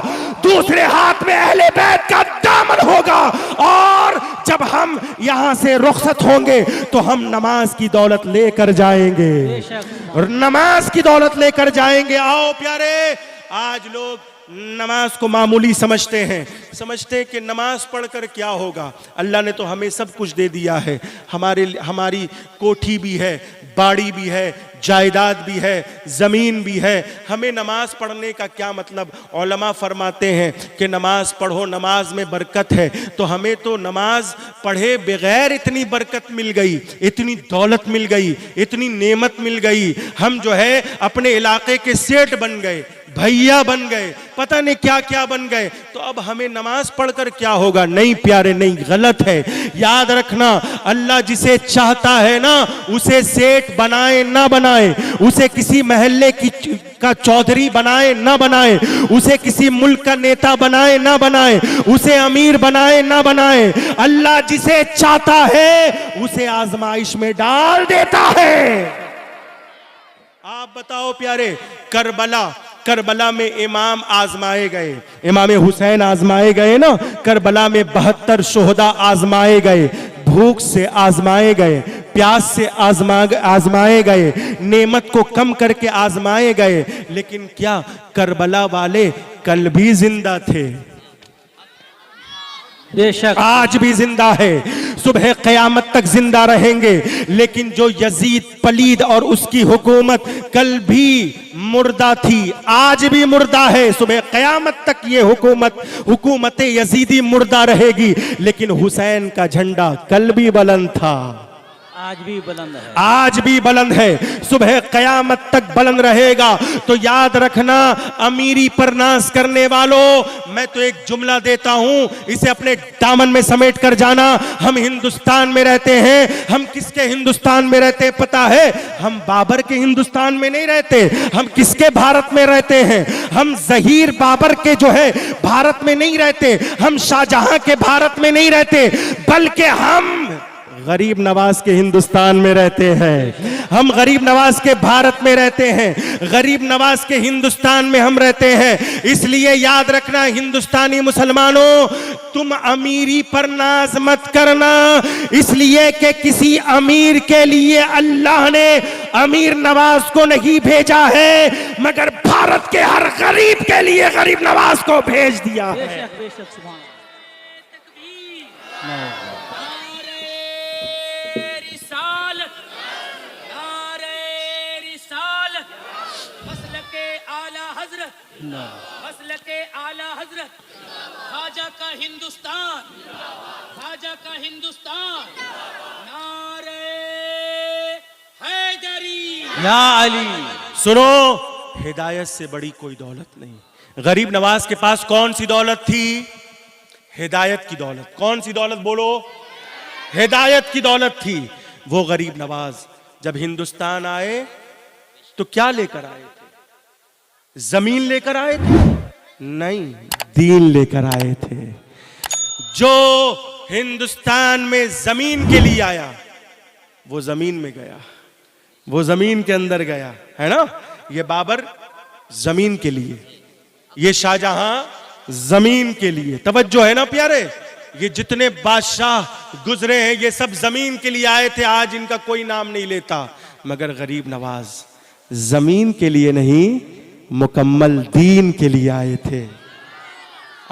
दूसरे हाथ में अहले बैत का दामन होगा। और जब हम यहां से रुखसत होंगे तो हम नमाज की दौलत लेकर जाएंगे, और नमाज की दौलत लेकर जाएंगे। आओ प्यारे, आज लोग नमाज को मामूली समझते हैं, समझते हैं कि नमाज पढ़कर क्या होगा। अल्लाह ने तो हमें सब कुछ दे दिया है। हमारी कोठी भी है, बाड़ी भी है, जायदाद भी है, ज़मीन भी है। हमें नमाज पढ़ने का क्या मतलब? उलमा फरमाते हैं कि नमाज पढ़ो, नमाज में बरकत है। तो हमें तो नमाज पढ़े बगैर इतनी बरकत मिल गई, इतनी दौलत मिल गई, इतनी नेमत मिल गई। हम जो है अपने इलाके के सेठ बन गए, भैया बन गए, पता नहीं क्या क्या बन गए। तो अब हमें नमाज पढ़कर क्या होगा? नहीं प्यारे, नहीं, गलत है। याद रखना, अल्लाह जिसे चाहता है ना उसे सेठ बनाए ना बनाए, उसे किसी महल्ले का चौधरी बनाए ना बनाए, उसे किसी मुल्क का नेता बनाए ना बनाए, उसे अमीर बनाए ना बनाए, अल्लाह जिसे चाहता है उसे आजमाइश में डाल देता है। आप बताओ प्यारे, करबला में इमाम आजमाए गए, इमाम हुसैन आजमाए गए ना। करबला में 72 शोहदा आजमाए गए, भूख से आजमाए गए, प्यास से आजमाए गए, नेमत को कम करके आजमाए गए। लेकिन क्या करबला वाले कल भी जिंदा थे? बेशक आज भी जिंदा है, सुबह क़यामत तक जिंदा रहेंगे। लेकिन जो यजीद पलीद और उसकी हुकूमत कल भी मुर्दा थी, आज भी मुर्दा है। सुबह क़यामत तक ये हुकूमत यजीदी मुर्दा रहेगी। लेकिन हुसैन का झंडा कल भी बुलंद था, आज भी बुलंद है, आज भी बुलंद है, सुबह क़यामत तक बुलंद रहेगा। तो याद रखना, अमीरी पर नाज करने वालों, मैं तो एक जुमला देता हूं, इसे अपने दामन में समेट कर जाना। हम हिंदुस्तान में रहते हैं। हम किसके हिंदुस्तान में रहते हैं पता है? हम बाबर के हिंदुस्तान में नहीं रहते। हम किसके भारत में रहते हैं? हम ज़हीर बाबर के जो है भारत में नहीं रहते, हम शाहजहां के भारत में नहीं रहते, बल्कि हम गरीब नवाज के हिंदुस्तान में रहते हैं। हम गरीब नवाज के भारत में रहते हैं, गरीब नवाज के हिंदुस्तान में हम रहते हैं। इसलिए याद रखना हिंदुस्तानी मुसलमानों, तुम अमीरी पर नाज मत करना, इसलिए कि किसी अमीर के लिए अल्लाह ने अमीर नवाज को नहीं भेजा है, मगर भारत के हर गरीब के लिए गरीब नवाज को भेज दिया है। बेशक बेशक, सुभान अल्लाह। ख्वाजा का हिंदुस्तान, ख्वाजा का हिंदुस्तान, नारे हैदरी या अली। सुनो, हिदायत से बड़ी कोई दौलत नहीं। गरीब नवाज के पास कौन सी दौलत थी? हिदायत की दौलत। कौन सी दौलत बोलो? हिदायत की दौलत थी। वो गरीब नवाज जब हिंदुस्तान आए तो क्या लेकर आए थे? जमीन लेकर आए थे? नहीं, दीन लेकर आए थे। जो हिंदुस्तान में जमीन के लिए आया वो जमीन में गया, वो जमीन के अंदर गया, है ना। ये बाबर जमीन के लिए, ये शाहजहां जमीन के लिए। तवज्जो है ना प्यारे, ये जितने बादशाह गुजरे हैं ये सब जमीन के लिए आए थे। आज इनका कोई नाम नहीं लेता, मगर गरीब नवाज जमीन के लिए नहीं, मुकम्मल दीन के लिए आए थे।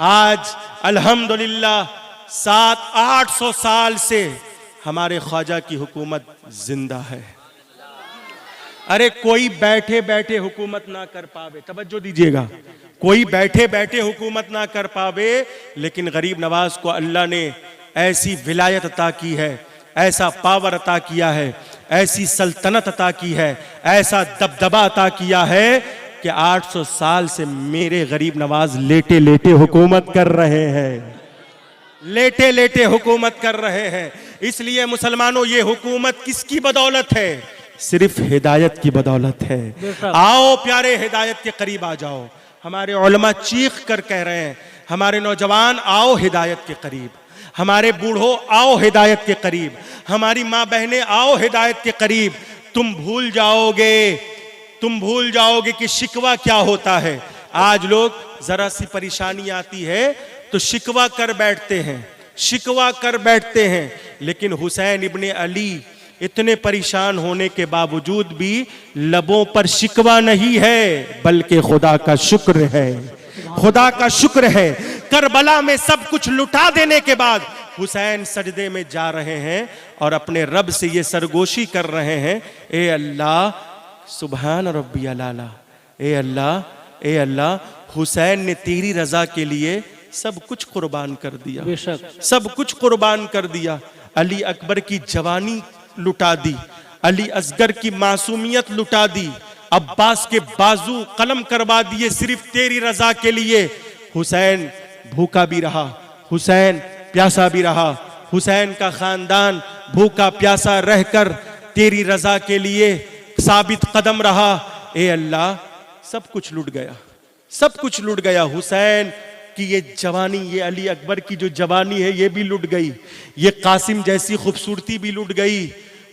आज अल्हम्दुलिल्लाह 700-800 साल से हमारे ख्वाजा की हुकूमत जिंदा है। अरे कोई बैठे बैठे हुकूमत ना कर पावे, तवज्जो दीजिएगा, कोई बैठे बैठे हुकूमत ना कर पावे, लेकिन गरीब नवाज को अल्लाह ने ऐसी विलायत अता की है, ऐसा पावर अता किया है, ऐसी सल्तनत अता की है, ऐसा दबदबा अता किया है कि 800 साल से मेरे गरीब नवाज लेटे लेटे हुकूमत कर रहे हैं, लेटे लेटे हुकूमत कर रहे हैं। इसलिए मुसलमानों, ये हुकूमत किसकी बदौलत है? सिर्फ हिदायत की बदौलत है। आओ प्यारे, हिदायत के करीब आ जाओ। हमारे उलमा चीख कर कह रहे हैं, हमारे नौजवान आओ हिदायत के करीब, हमारे बूढ़ों आओ हिदायत के करीब, हमारी माँ बहनें आओ हिदायत के करीब। तुम भूल जाओगे कि शिकवा क्या होता है। आज लोग जरा सी परेशानी आती है तो शिकवा कर बैठते हैं, लेकिन हुसैन इब्ने अली इतने परेशान होने के बावजूद भी लबों पर शिकवा नहीं है, बल्कि खुदा का शुक्र है, खुदा का शुक्र है। करबला में सब कुछ लुटा देने के बाद हुसैन सजदे में जा रहे हैं और अपने रब से ये सरगोशी कर रहे हैं, ए अल्लाह सुभान रब्बी अला, ए अल्लाह हुसैन ने तेरी रजा के लिए सब कुछ कुर्बान कर दिया, सब कुछ कुर्बान कर दिया। अली अकबर की जवानी लुटा दी, अली असगर की मासूमियत लुटा दी, अब्बास के बाजू कलम करवा दिए सिर्फ तेरी रजा के लिए। हुसैन भूखा भी रहा, हुसैन प्यासा भी रहा, हुसैन का खानदान भूखा प्यासा रहकर तेरी रजा के लिए साबित कदम रहा। ए अल्लाह, सब कुछ लुट गया, सब कुछ लुट गया। हुसैन कि ये जवानी, ये अली अकबर की जो जवानी है ये भी लुट गई, ये कासिम जैसी खूबसूरती भी लुट गई,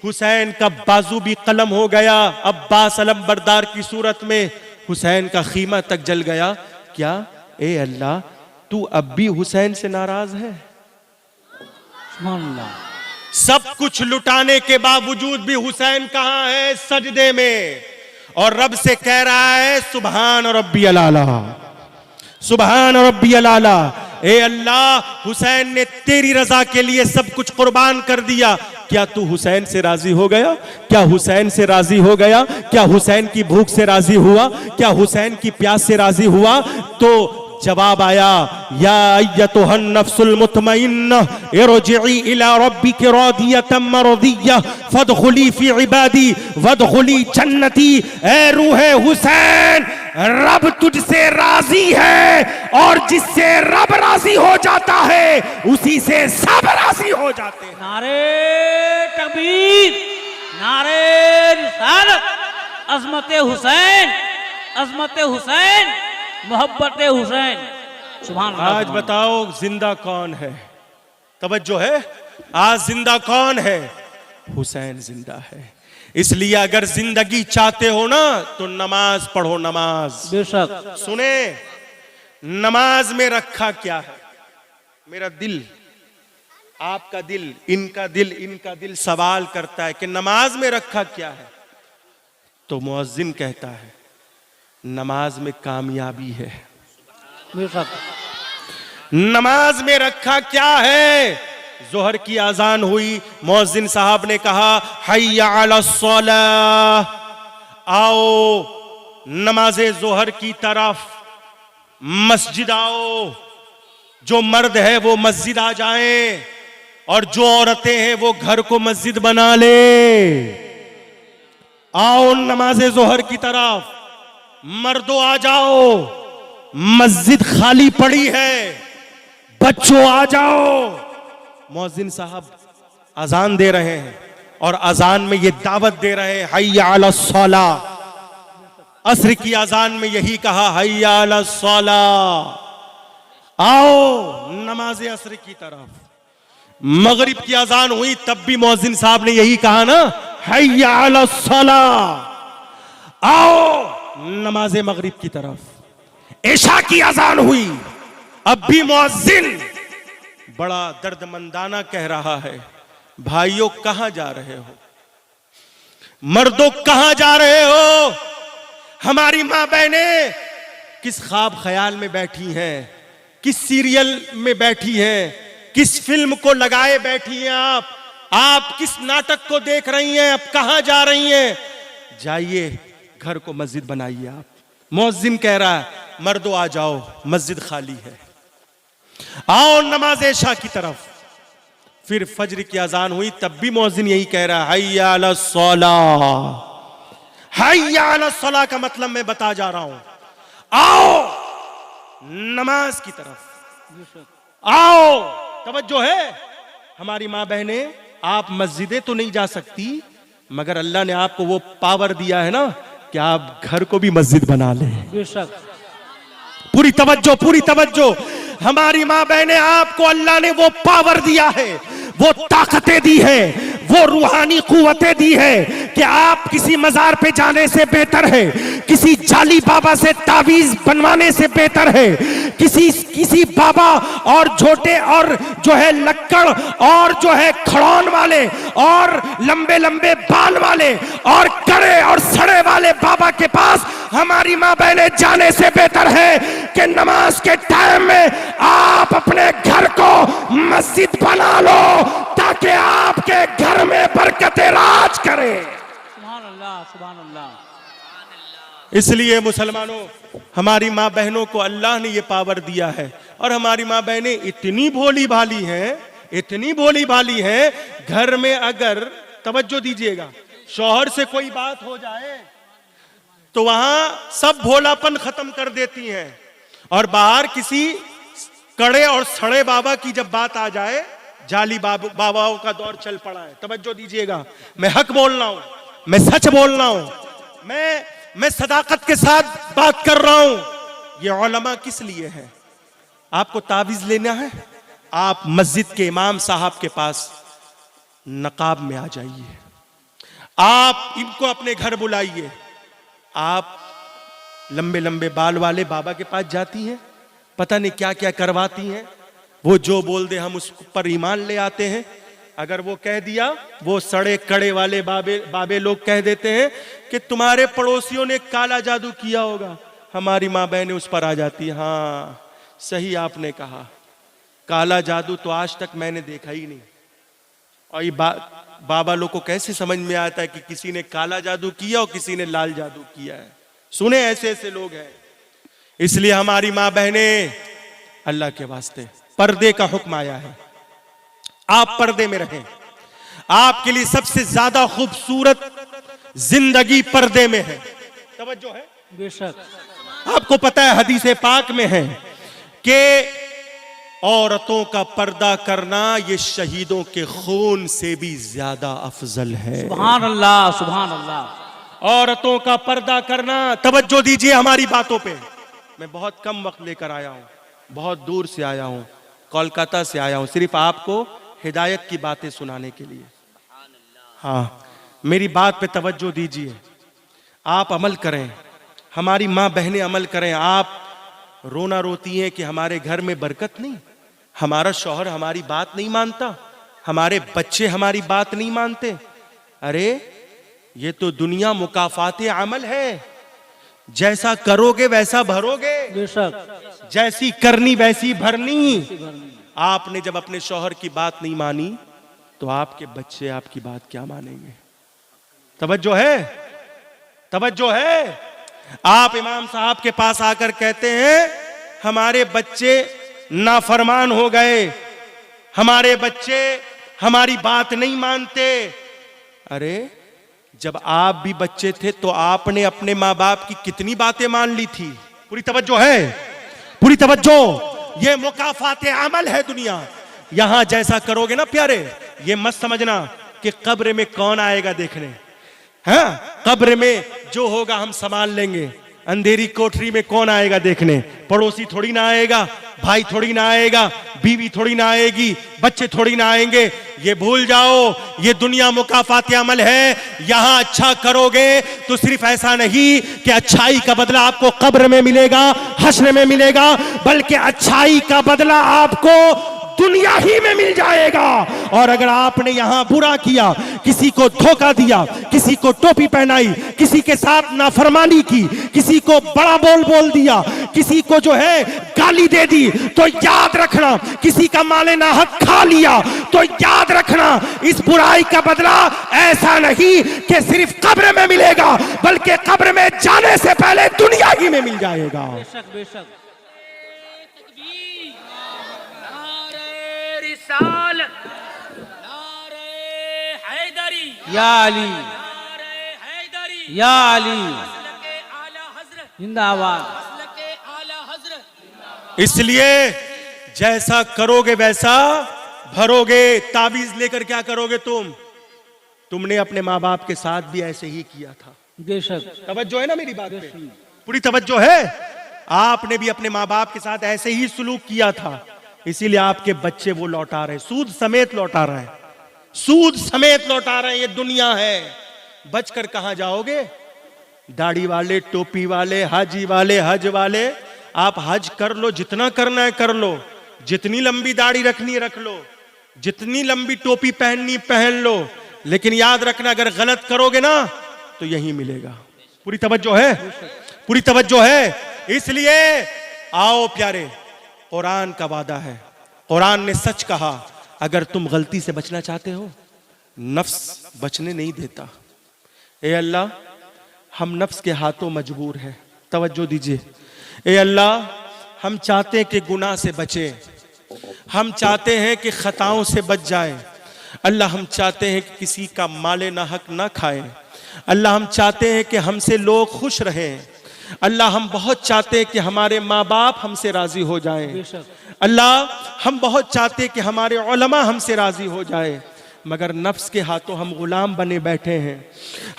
हुसैन का बाजू भी कलम हो गया, अब्बास अलम बरदार की सूरत में हुसैन का खीमा तक जल गया। क्या ए अल्लाह, तू अब भी हुसैन से नाराज है? सब कुछ लुटाने के बावजूद भी हुसैन कहां है? सजदे में, और रब से कह रहा है सुभान रब्बी अला, सुभान रब्बी अला। ए अल्लाह, हुसैन ने तेरी रजा के लिए सब कुछ कुर्बान कर दिया। क्या तू हुसैन से राजी हो गया? क्या हुसैन से राजी हो गया? क्या हुसैन की भूख से राजी हुआ? क्या हुसैन की प्यास से राजी हुआ? तो जवाब आया, या अय्यतुहन नफ्सुल मुतमइन्ना इरजिई इला रब्बिकी रादियतम मरदिय्या फदखुली फी इबादी वदखुली जन्नती। ए रूहे हुसैन, रब तुझसे राजी है, और जिससे रब राजी हो जाता है उसी से सब राजी हो जाते हैं। नारे तकबीर, नारे रिसालत, अजमत हुसैन, अजमत हुसैन, मोहब्बत हुसैन। सुभान अल्लाह। आज बताओ जिंदा कौन है? तवज्जो है, आज जिंदा कौन है? हुसैन जिंदा है। इसलिए अगर जिंदगी चाहते हो ना तो नमाज पढ़ो, नमाज। बेशक। सुने, नमाज में रखा क्या है? मेरा दिल, आपका दिल, इनका दिल सवाल करता है कि नमाज में रखा क्या है? तो मुअज्जिन कहता है नमाज में कामयाबी है। बेशक। नमाज में रखा क्या है? जोहर की आजान हुई, मुअज्जिन साहब ने कहा हय्या अला सलाह, आओ नमाजे जोहर की तरफ, मस्जिद आओ। जो मर्द है वो मस्जिद आ जाएं, और जो औरतें हैं वो घर को मस्जिद बना ले। आओ नमाजे जोहर की तरफ, मर्दों आ जाओ, मस्जिद खाली पड़ी है, बच्चों आ जाओ। मुअज्जिन साहब अजान दे रहे हैं और अजान में ये दावत दे रहे हैं हय्या अला सला। असर की अजान में यही कहा हय्या अला सला, आओ नमाज असर की तरफ। मगरिब की अजान हुई तब भी मुअज्जिन साहब ने यही कहा ना हय्या अला सला, आओ नमाज मगरिब की तरफ। इशा की अजान हुई, अब भी मुअज्जिन बड़ा दर्दमंदाना कह रहा है, भाइयों कहां जा रहे हो? मर्दों कहां जा रहे हो? हमारी मां बहनें किस ख्वाब ख्याल में बैठी हैं, किस सीरियल में बैठी हैं, किस फिल्म को लगाए बैठी हैं आप किस नाटक को देख रही हैं? अब कहां जा रही हैं? जाइए घर को मस्जिद बनाइए। आप मुअज्जिन कह रहा है मर्दो आ जाओ, मस्जिद खाली है, आओ नमाज इशा की तरफ। फिर फज्र की अजान हुई, तब भी मुअज्जिन यही कह रहा है हय्या अला सलाह। हय्या अला सलाह का मतलब मैं बता जा रहा हूं, आओ नमाज की तरफ आओ। तवज्जो है हमारी मां बहने, आप मस्जिदें तो नहीं जा सकती, मगर अल्लाह ने आपको वो पावर दिया है ना कि आप घर को भी मस्जिद बना लें। बेशक। पूरी तवज्जो, पूरी तवज्जो। हमारी मां बहने, आपको अल्लाह ने वो पावर दिया है, वो ताकतें दी है, वो रूहानी कुव्वतें दी है कि आप किसी मजार पे जाने से बेहतर है, किसी जाली बाबा से तावीज बनवाने से बेहतर है, किसी बाबा और झोटे और जो है लक्कड़ और जो है खड़ौन वाले और लंबे लंबे बाल वाले और कड़े और सड़े वाले बाबा के पास हमारी मां बहने जाने से बेहतर है कि नमाज के टाइम में आप अपने घर को मस्जिद बना लो ताकि आपके घर में बरकतें राज करे। सुभान अल्लाह, सुभान अल्लाह। इसलिए मुसलमानों, हमारी माँ बहनों को अल्लाह ने ये पावर दिया है और हमारी माँ बहनें इतनी भोली भाली हैं, इतनी भोली भाली हैं, घर में अगर तवज्जो दीजिएगा शौहर से कोई बात हो जाए तो वहां सब भोलापन खत्म कर देती हैं, और बाहर किसी कड़े और सड़े बाबा की जब बात आ जाए, जाली बाबाओं का दौर चल पड़ा है। तवज्जो दीजिएगा, मैं हक बोल रहा हूं, मैं सच बोल रहा हूं, मैं सदाकत के साथ बात कर रहा हूं। ये उलमा किस लिए है? आपको तावीज लेना है, आप मस्जिद के इमाम साहब के पास नकाब में आ जाइए, आप इनको अपने घर बुलाइए। आप लंबे लंबे बाल वाले बाबा के पास जाती हैं, पता नहीं क्या क्या करवाती हैं, वो जो बोल दे हम उस पर ईमान ले आते हैं। अगर वो कह दिया, वो सड़े कड़े वाले बाबे लोग कह देते हैं कि तुम्हारे पड़ोसियों ने काला जादू किया होगा, हमारी माँ बहनें उस पर आ जाती है, हाँ सही आपने कहा, काला जादू तो आज तक मैंने देखा ही नहीं। और ये बाबा लोग को कैसे समझ में आता है कि किसी ने काला जादू किया और किसी ने लाल जादू किया है? सुने ऐसे ऐसे लोग हैं। इसलिए हमारी माँ बहनें, अल्लाह के वास्ते पर्दे का हुक्म आया है, आप पर्दे में रहें। आपके लिए सबसे ज्यादा खूबसूरत जिंदगी पर्दे में है। तवज्जो है? बेशक। आपको पता है हदीस पाक में है कि औरतों का पर्दा करना ये शहीदों के खून से भी ज्यादा अफजल है। सुभान अल्लाह, सुभान अल्लाह। औरतों का पर्दा करना, तवज्जो दीजिए हमारी बातों पे। मैं बहुत कम वक्त लेकर आया हूं, बहुत दूर से आया हूं, कोलकाता से आया हूं, सिर्फ आपको हिदायत की बातें सुनाने के लिए। हाँ, मेरी बात पे तवज्जो दीजिए, आप अमल करें, हमारी माँ बहनें अमल करें। आप रोना रोती हैं कि हमारे घर में बरकत नहीं, हमारा शौहर हमारी बात नहीं मानता, हमारे बच्चे हमारी बात नहीं मानते। अरे ये तो दुनिया मुकाफाते अमल है, जैसा करोगे वैसा भरोगे, बेशक। जैसी करनी वैसी भरनी। आपने जब अपने शौहर की बात नहीं मानी तो आपके बच्चे आपकी बात क्या मानेंगे? तवज्जो है? तवज्जो है? आप इमाम साहब के पास आकर कहते हैं हमारे बच्चे नाफरमान हो गए, हमारे बच्चे हमारी बात नहीं मानते। अरे जब आप भी बच्चे थे तो आपने अपने माँ बाप की कितनी बातें मान ली थी? पूरी तवज्जो है? पूरी तवज्जो। ये मुकाफाते अमल है दुनिया। यहां जैसा करोगे ना प्यारे, ये मत समझना कि कब्र में कौन आएगा देखने। हाँ, कब्र में जो होगा हम संभाल लेंगे, अंधेरी कोठरी में कौन आएगा देखने? पड़ोसी थोड़ी ना आएगा, भाई थोड़ी ना आएगा, बीवी थोड़ी ना आएगी, बच्चे थोड़ी ना आएंगे। ये भूल जाओ, ये दुनिया मुकाफात अमल है। यहां अच्छा करोगे तो सिर्फ ऐसा नहीं कि अच्छाई का बदला आपको कब्र में मिलेगा, हश्र में मिलेगा, बल्कि अच्छाई का बदला आपको दुनिया ही में मिल जाएगा। और अगर आपने यहां बुरा किया, किसी को धोखा दिया, किसी को टोपी पहनाई, किसी के साथ नाफरमानी की, किसी को बड़ा बोल दिया, किसी को जो है गाली दे दी, तो याद रखना, किसी का माले ना हक खा लिया, तो याद रखना इस बुराई का बदला ऐसा नहीं कि सिर्फ कब्र में मिलेगा, बल्कि कब्र में जाने से पहले दुनिया ही में मिल जाएगा। बेशक बेशक। तकबीर, नारे रिसालत, नारे हैदरी, या अली, नारे हैदरी, या अली, मसलके आला हजरत, जिंदाबाद। मसलके आला हजरत। इसलिए जैसा करोगे वैसा भरोगे। ताबीज लेकर क्या करोगे तुमने अपने माँ बाप के साथ भी ऐसे ही किया था। बेशक। तवज्जो है ना मेरी बात पे? पूरी तवज्जो है। आपने भी अपने माँ बाप के साथ ऐसे ही सुलूक किया था, इसीलिए आपके बच्चे वो लौटा रहे, सूद समेत लौटा रहे हैं, सूद समेत लौटा रहे हैं। ये दुनिया है, बचकर कहां जाओगे? दाढ़ी वाले, टोपी वाले, हाजी वाले, हज वाले, आप हज कर लो, जितना करना है कर लो, जितनी लंबी दाढ़ी रखनी रख लो, जितनी लंबी टोपी पहननी पहन लो, लेकिन याद रखना अगर गलत करोगे ना तो यही मिलेगा। पूरी तवज्जो है? पूरी तवज्जो है। इसलिए आओ प्यारे, कुरान का वादा है, कुरान ने सच कहा, अगर तुम गलती से बचना चाहते हो, नफ्स बचने नहीं देता। ए अल्लाह, हम नफ्स के हाथों मजबूर हैं। तवज्जो दीजिए। ए अल्लाह, हम चाहते हैं कि गुनाह से बचे, हम चाहते हैं कि खताओं से बच जाए। अल्लाह, हम चाहते हैं कि किसी का माले ना हक ना खाए। अल्लाह, हम चाहते हैं कि हमसे लोग खुश रहें। अल्लाह, हम बहुत चाहते हैं कि हमारे माँ बाप हमसे राजी हो जाएं। अल्लाह, हम बहुत चाहते हैं कि हमारे उलमा हमसे राजी हो जाएं, मगर नफ्स के हाथों हम गुलाम बने बैठे हैं,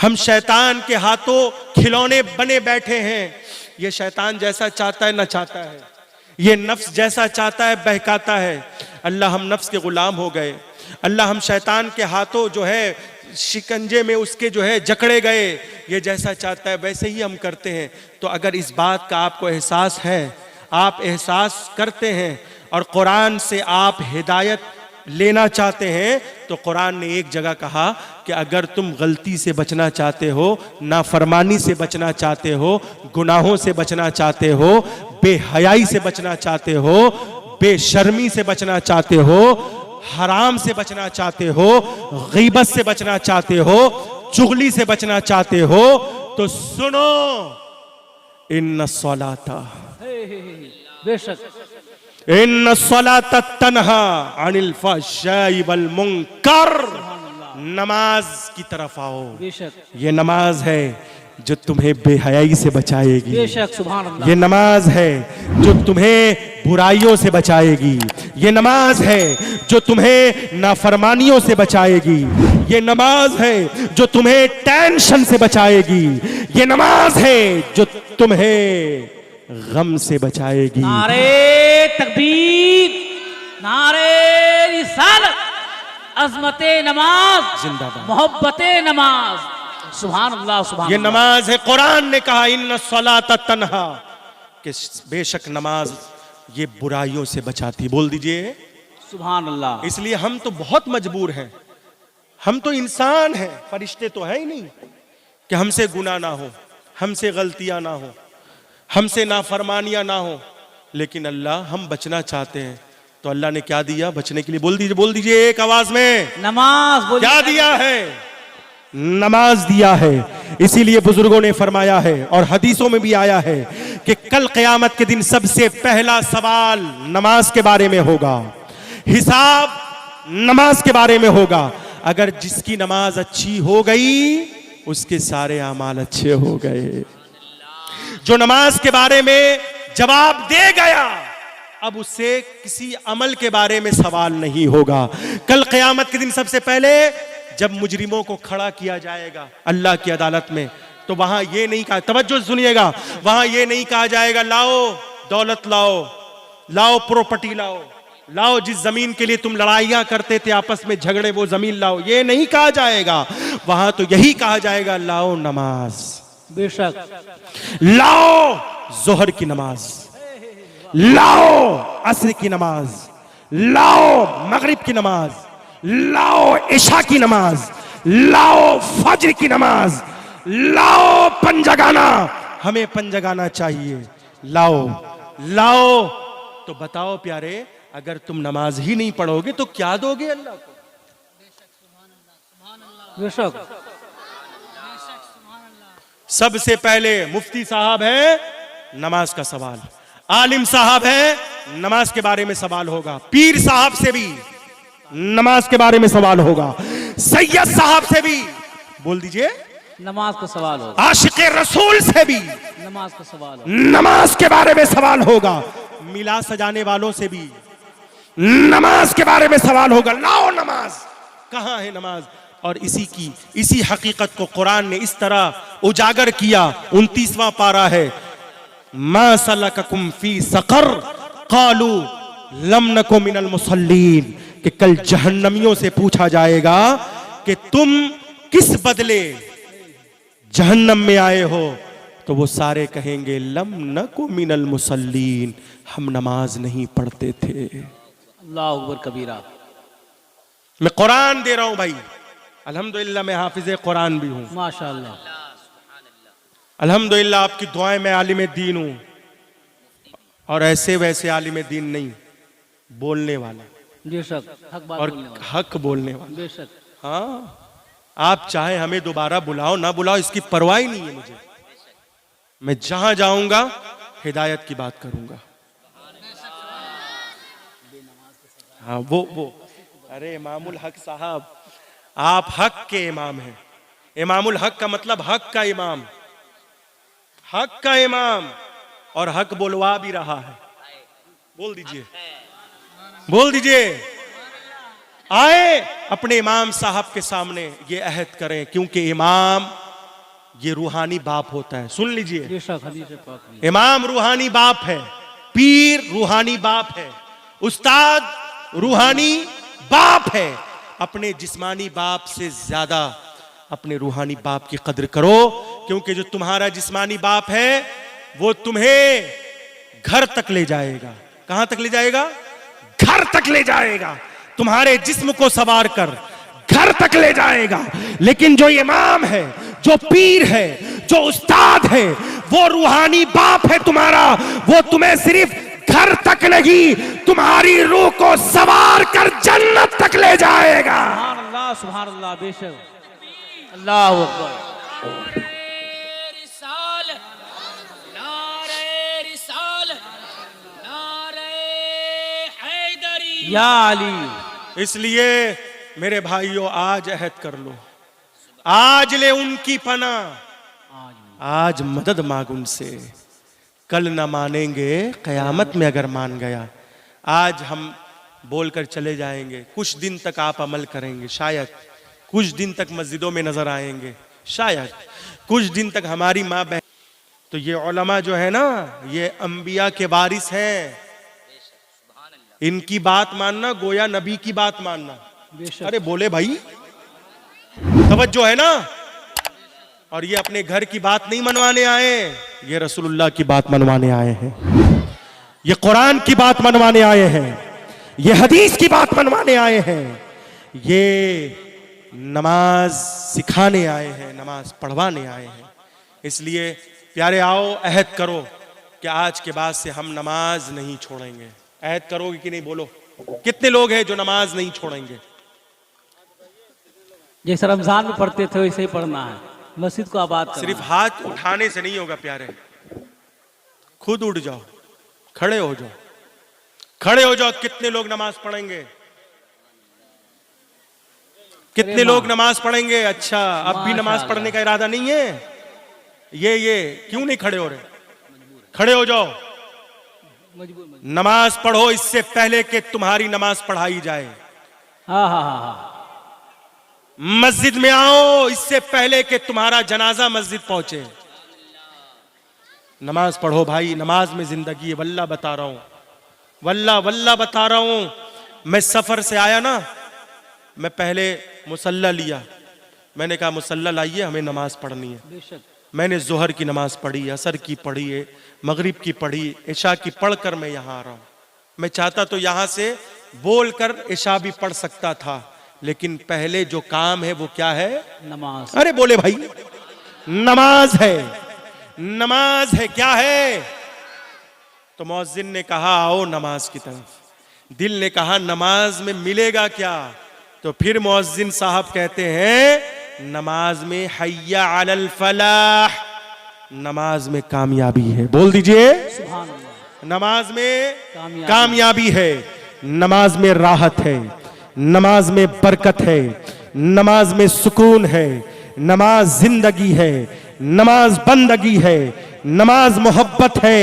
हम शैतान के हाथों खिलौने बने बैठे हैं। ये शैतान जैसा चाहता है नचाता है, ये नफ्स जैसा चाहता है बहकाता है। अल्लाह, हम नफ्स के गुलाम हो गए। अल्लाह, हम शैतान के हाथों जो है शिकंजे में उसके जो है जकड़े गए। ये जैसा चाहता है वैसे ही हम करते हैं। तो अगर इस बात का आपको एहसास है, आप एहसास करते हैं और कुरान से आप हिदायत लेना चाहते हैं, तो कुरान ने एक जगह कहा कि अगर तुम गलती से बचना चाहते हो, नाफरमानी से बचना चाहते हो, गुनाहों से बचना चाहते हो, बेहयाई से बचना चाहते हो, बेशर्मी से बचना चाहते हो, हराम से बचना चाहते हो, गीबत से बचना चाहते हो, चुगली से बचना चाहते हो, तो सुनो, इन्ना सलाता, बेशक, इन्ना सलाता तन्हा अनिल फहशाई वल मुनकर। नमाज की तरफ आओ। बेशक, ये नमाज है जो तुम्हें बेहयाई से बचाएगी। बेशक, सुभान अल्लाह। ये नमाज है जो तुम्हें बुराइयों से बचाएगी। ये नमाज है जो तुम्हें नाफरमानियों से बचाएगी। ये नमाज है जो तुम्हें टेंशन से बचाएगी। ये नमाज है जो तुम्हें गम से बचाएगी। नारे तकबीर, नारे रिसालत, अज़मते नमाज, जिंदाबाद, मोहब्बते नमाज। सुभान अल्लाह, सुभान ये अल्लाह। नमाज है। कुरान ने कहा इन्ना सलाता तन्हा, कि बेशक नमाज ये बुराइयों से बचाती। बोल दीजिए सुभान अल्लाह। इसलिए हम तो बहुत मजबूर हैं, हम तो इंसान हैं, फरिश्ते तो है ही नहीं कि हमसे गुनाह ना हो, हमसे गलतियां ना हो, हमसे नाफरमानियां ना हो। लेकिन अल्लाह, हम बचना चाहते हैं, तो अल्लाह ने क्या दिया बचने के लिए? बोल दीजिए एक आवाज में, नमाज बोलिए। क्या दिया है? नमाज दिया है। इसीलिए बुजुर्गों ने फरमाया है और हदीसों में भी आया है कि कल क़यामत के दिन सबसे पहला सवाल नमाज के बारे में होगा, हिसाब नमाज के बारे में होगा। अगर जिसकी नमाज अच्छी हो गई, उसके सारे अमाल अच्छे हो गए। जो नमाज के बारे में जवाब दे गया, अब उससे किसी अमल के बारे में सवाल नहीं होगा। कल क़यामत के दिन सबसे पहले जब मुजरिमों को खड़ा किया जाएगा अल्लाह की अदालत में, तो वहां ये नहीं कहा, तवज्जो सुनिएगा, वहां ये नहीं कहा जाएगा लाओ दौलत लाओ, लाओ प्रॉपर्टी लाओ, लाओ जिस जमीन के लिए तुम लड़ाइयां करते थे आपस में झगड़े, वो जमीन लाओ। ये नहीं कहा जाएगा। वहां तो यही कहा जाएगा लाओ नमाज, बेशक, लाओ जोहर की नमाज, लाओ असर की नमाज, लाओ मगरिब की नमाज, लाओ इशा की नमाज, लाओ फज्र की नमाज, लाओ पंजगाना, हमें पंजगाना चाहिए, लाओ लाओ। तो बताओ प्यारे, अगर तुम नमाज ही नहीं पढ़ोगे तो क्या दोगे अल्लाह को? बेशक। सबसे पहले मुफ्ती साहब है, नमाज का सवाल, आलिम साहब है, नमाज के बारे में सवाल होगा, पीर साहब से भी नमाज के बारे में सवाल होगा, सैयद साहब से भी, बोल दीजिए, नमाज का सवाल होगा, आशिक रसूल से भी नमाज का सवाल होगा, नमाज के बारे में सवाल होगा, मिला सजाने वालों से भी नमाज के बारे में सवाल होगा। लाओ नमाज, कहां है नमाज? और इसी हकीकत को कुरान ने इस तरह उजागर किया। 29वां पारा है, मा सलककुम फी सकर कालू लम नकु मिनल मुसल्लीन, कि कल जहन्नमियों से पूछा जाएगा कि तुम किस बदले जहन्नम में आए हो, तो वो सारे कहेंगे लम नकु मिनल मुसल्लीन, हम नमाज नहीं पढ़ते थे। अल्लाह अकबर कबीरा। मैं कुरान दे रहा हूं भाई, अल्हम्दुलिल्लाह मैं हाफिज़े कुरान भी हूं, माशाअल्लाह, अल्हम्दुलिल्लाह आपकी दुआएं मैं आलिम दीन हूं, और ऐसे वैसे आलिम दीन नहीं, बोलने वाला, बेशक, हक बात और बोलने वाला, हक बोलने वाला। बेशक। हाँ, आप चाहे हमें दोबारा बुलाओ ना बुलाओ, इसकी परवाह ही नहीं है मुझे, मैं जहां जाऊंगा हिदायत की बात करूंगा। हाँ वो अरे इमामुल हक साहब, आप हक के इमाम हैं। इमामुल हक का मतलब हक का इमाम, हक का इमाम, और हक बोलवा भी रहा है। बोल दीजिए, बोल दीजिए। आए अपने इमाम साहब के सामने ये अहद करें, क्योंकि इमाम ये रूहानी बाप होता है। सुन लीजिए, बेशक, हदीस पाक में इमाम रूहानी बाप है, पीर रूहानी बाप है, उस्ताद रूहानी बाप है। अपने जिस्मानी बाप से ज्यादा अपने रूहानी बाप की कदर करो, क्योंकि जो तुम्हारा जिस्मानी बाप है वो तुम्हें घर तक ले जाएगा। कहां तक ले जाएगा? घर तक ले जाएगा, तुम्हारे जिस्म को सवार कर घर तक ले जाएगा। लेकिन जो इमाम है, जो पीर है, जो उस्ताद है, वो रूहानी बाप है तुम्हारा, वो तुम्हें सिर्फ घर तक नहीं, तुम्हारी रूह को सवार कर जन्नत तक ले जाएगा। सुभान अल्लाह, बेशक, अल्लाह अकबर। रिसाल, नारे रिसाल, नारे हैदरी, या अली। इसलिए मेरे भाइयों, आज अहद कर लो, आज ले उनकी पना, आज मदद मांग उनसे। कल न मानेंगे, कयामत में अगर मान गया। आज हम बोलकर चले जाएंगे, कुछ दिन तक आप अमल करेंगे, शायद कुछ दिन तक मस्जिदों में नजर आएंगे, शायद कुछ दिन तक हमारी माँ बहन। तो ये उलमा जो है ना, ये अंबिया के वारिस हैं, इनकी बात मानना गोया नबी की बात मानना। अरे बोले भाई, तवज्जो है ना। और ये अपने घर की बात नहीं मनवाने आए, ये रसूलुल्लाह की बात मनवाने आए हैं, ये कुरान की बात मनवाने आए हैं, ये हदीस की बात मनवाने आए हैं, ये नमाज सिखाने आए हैं, नमाज पढ़वाने आए हैं। इसलिए प्यारे, आओ अहद करो कि आज के बाद से हम नमाज नहीं छोड़ेंगे। अहद करोगे कि नहीं? बोलो, कितने लोग हैं जो नमाज नहीं छोड़ेंगे? जैसे रमजान में पढ़ते थे वैसे ही पढ़ना है, मस्जिद को आबाद करना। सिर्फ हाथ उठाने से नहीं होगा प्यारे, खुद उठ जाओ, खड़े हो जाओ, खड़े हो जाओ। कितने लोग नमाज पढ़ेंगे? कितने लोग नमाज पढ़ेंगे? अच्छा, अब भी नमाज पढ़ने का इरादा नहीं है? ये क्यों नहीं खड़े हो रहे? खड़े हो जाओ, नमाज पढ़ो इससे पहले कि तुम्हारी नमाज पढ़ाई जाए। हाँ हाँ हाँ हाँ, मस्जिद में आओ इससे पहले कि तुम्हारा जनाजा मस्जिद पहुंचे। नमाज पढ़ो भाई, नमाज में जिंदगी है। वल्लाह बता रहा हूं, वल्लाह बता रहा हूं। मैं सफर से आया ना, मैं पहले मुसल्ला लिया, मैंने कहा मुसल्ला लाइए, हमें नमाज पढ़नी है। बेशक। मैंने जोहर की नमाज पढ़ी, असर की पढ़ी है, मगरिब की पढ़ी, इशा की पढ़कर मैं यहाँ आ रहा हूँ। मैं चाहता तो यहाँ से बोलकर इशा भी पढ़ सकता था, लेकिन पहले जो काम है वो क्या है? नमाज। अरे बोले भाई, नमाज है। नमाज है, क्या है? तो मुअज्जिन ने कहा आओ नमाज की तरफ। दिल ने कहा नमाज में मिलेगा क्या? तो फिर मुअज्जिन साहब कहते हैं नमाज में हय्या अलल फलाह, नमाज में कामयाबी है। बोल दीजिए, सुभान अल्लाह। नमाज में कामयाबी। कामयाबी है, नमाज में राहत है, नमाज में बरकत है, नमाज में सुकून है, नमाज जिंदगी है, नमाज बंदगी है, नमाज मोहब्बत है,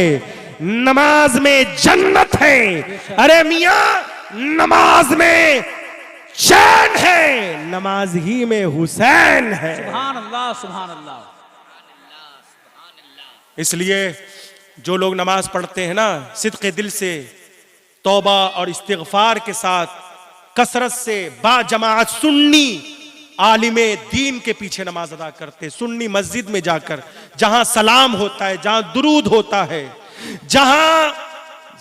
नमाज में जन्नत है। अरे मियां, नमाज में चैन है, नमाज ही में हुसैन है। सुभान अल्लाह, सुभान अल्लाह। इसलिए जो लोग नमाज पढ़ते हैं ना, सिद्क़े दिल से, तौबा और इस्तिग़फ़ार के साथ, कसरत से, बाजमाअत सुन्नी आलिमे दीन के पीछे नमाज अदा करते, सुन्नी मस्जिद में जाकर, जहां सलाम होता है, जहां दुरूद होता है, जहां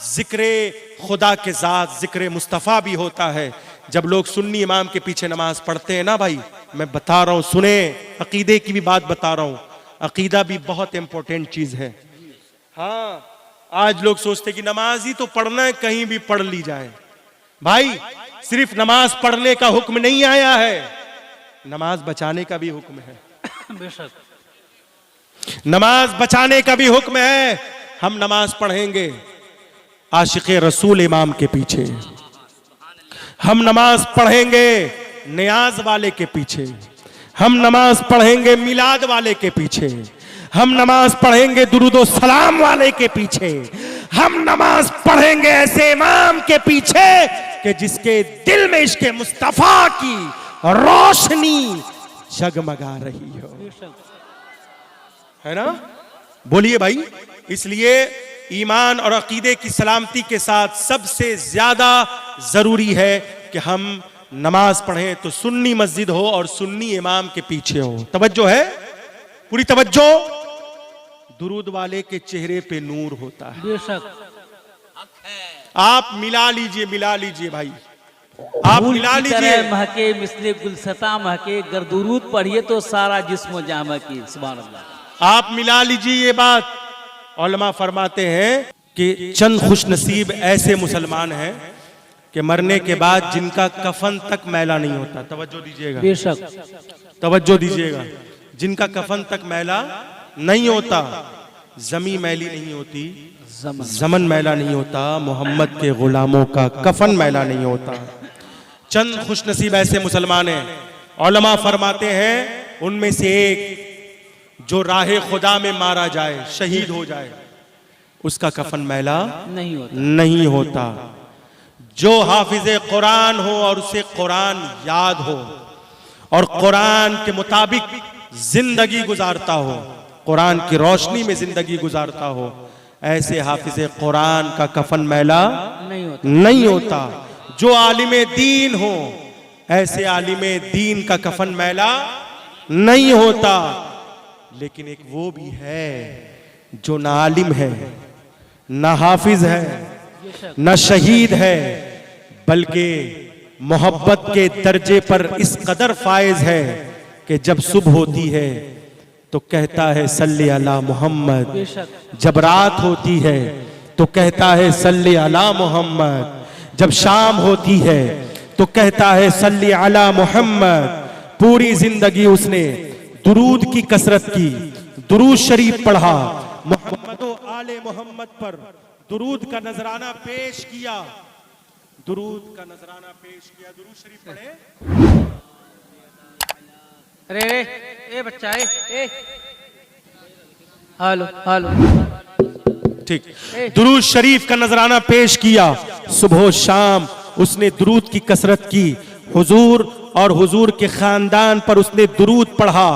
जिक्रे खुदा के जात, जिक्रे मुस्तफ़ा भी होता है। जब लोग सुन्नी इमाम के पीछे नमाज पढ़ते हैं ना भाई, मैं बता रहा हूं, सुने, अकीदे की भी बात बता रहा हूं। अकीदा भी बहुत इंपॉर्टेंट चीज है। हाँ, आज लोग सोचते कि नमाज ही तो पढ़ना है, कहीं भी पढ़ ली जाए। भाई, सिर्फ नमाज पढ़ने का हुक्म नहीं आया है, नमाज बचाने का भी हुक्म है। बेशक। नमाज बचाने का भी हुक्म है। हम नमाज पढ़ेंगे आशिक़े रसूल इमाम के पीछे, हम नमाज पढ़ेंगे नियाज वाले के पीछे, हम नमाज पढ़ेंगे मिलाद वाले के पीछे, हम नमाज पढ़ेंगे दुरूदो सलाम वाले के पीछे, हम नमाज पढ़ेंगे ऐसे इमाम के पीछे कि जिसके दिल में इश्क़े मुस्तफ़ा की रोशनी जगमगा रही हो। है ना? बोलिए भाई। इसलिए ईमान और अकीदे की सलामती के साथ सबसे ज्यादा जरूरी है कि हम नमाज पढ़ें तो सुन्नी मस्जिद हो और सुन्नी इमाम के पीछे हो। तवज्जो है, पूरी तवज्जो। दुरूद वाले के चेहरे पे नूर होता है। बेशक। आप मिला लीजिए, मिला लीजिए भाई, आप मिला लीजिए। महके मिसले गुलसता महके, गर दुरूद पढ़िए तो सारा जिस्म जाम की। सुभान अल्लाह। आप मिला लीजिए ये बात। उलमा फरमाते हैं कि चंद खुशनसीब ऐसे मुसलमान हैं कि मरने के बाद जिनका कफन तक मैला नहीं होता। तवज्जो दीजिएगा, बेशक, तवज्जो दीजिएगा। जिनका कफन तक मैला नहीं होता, जमी मैली नहीं होती, जमन मैला नहीं होता, मोहम्मद के गुलामों का कफन मैला नहीं होता। चंद खुशनसीब ऐसे मुसलमान हैं। उलमा फरमाते हैं उनमें से एक जो राहे खुदा में मारा जाए, शहीद हो जाए, उसका कफन मैला नहीं होता। जो हाफिज़े कुरान हो और उसे कुरान याद हो और कुरान के मुताबिक जिंदगी गुजारता हो, कुरान की रोशनी में जिंदगी गुजारता हो, ऐसे हाफिज़े कुरान का कफन मैला नहीं होता। जो आलिमे दीन हो, ऐसे आलिमे दीन का कफन मैला नहीं होता। लेकिन एक वो भी है जो ना आलिम है, ना हाफिज है, ना शहीद है, बल्कि मोहब्बत के दर्जे पर इस कदर फायज है कि जब सुबह होती है तो कहता है सल्ली अला मोहम्मद, जब रात होती है तो कहता है सल्ली अला मोहम्मद, जब शाम होती है तो कहता है सल्ली अला मोहम्मद। पूरी जिंदगी उसने दुरूद की कसरत की, दुरूद शरीफ पढ़ा, मोहम्मद आले मोहम्मद पर दुरूद का नजराना पेश किया, दुरूद का नजराना पेश किया। दुरूद शरीफ पढ़े। अरे ए बच्चा, ए हेलो हेलो, ठीक। दुरूद शरीफ का नजराना पेश किया। सुबह शाम उसने दुरूद की कसरत की। हुजूर और हुजूर के खानदान पर उसने दुरूद पढ़ा,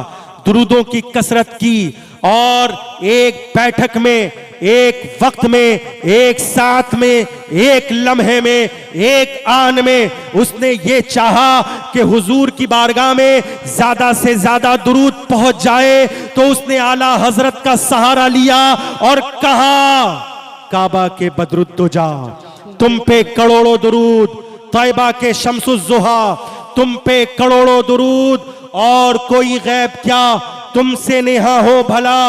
दुरूदों की कसरत की, और एक बैठक में, एक वक्त में, एक साथ में, एक लम्हे में, एक आन में उसने ये चाहा कि हुजूर की बारगाह में ज्यादा से ज्यादा दुरूद पहुंच जाए। तो उसने आला हजरत का सहारा लिया और कहा काबा के बदरुद्दोजा, तुम पे करोड़ों दुरूद, तैबा के शम्सुज़्ज़ुहा तुम पे करोड़ों दुरूद, और कोई गैब क्या तुमसे नेहा हो भला,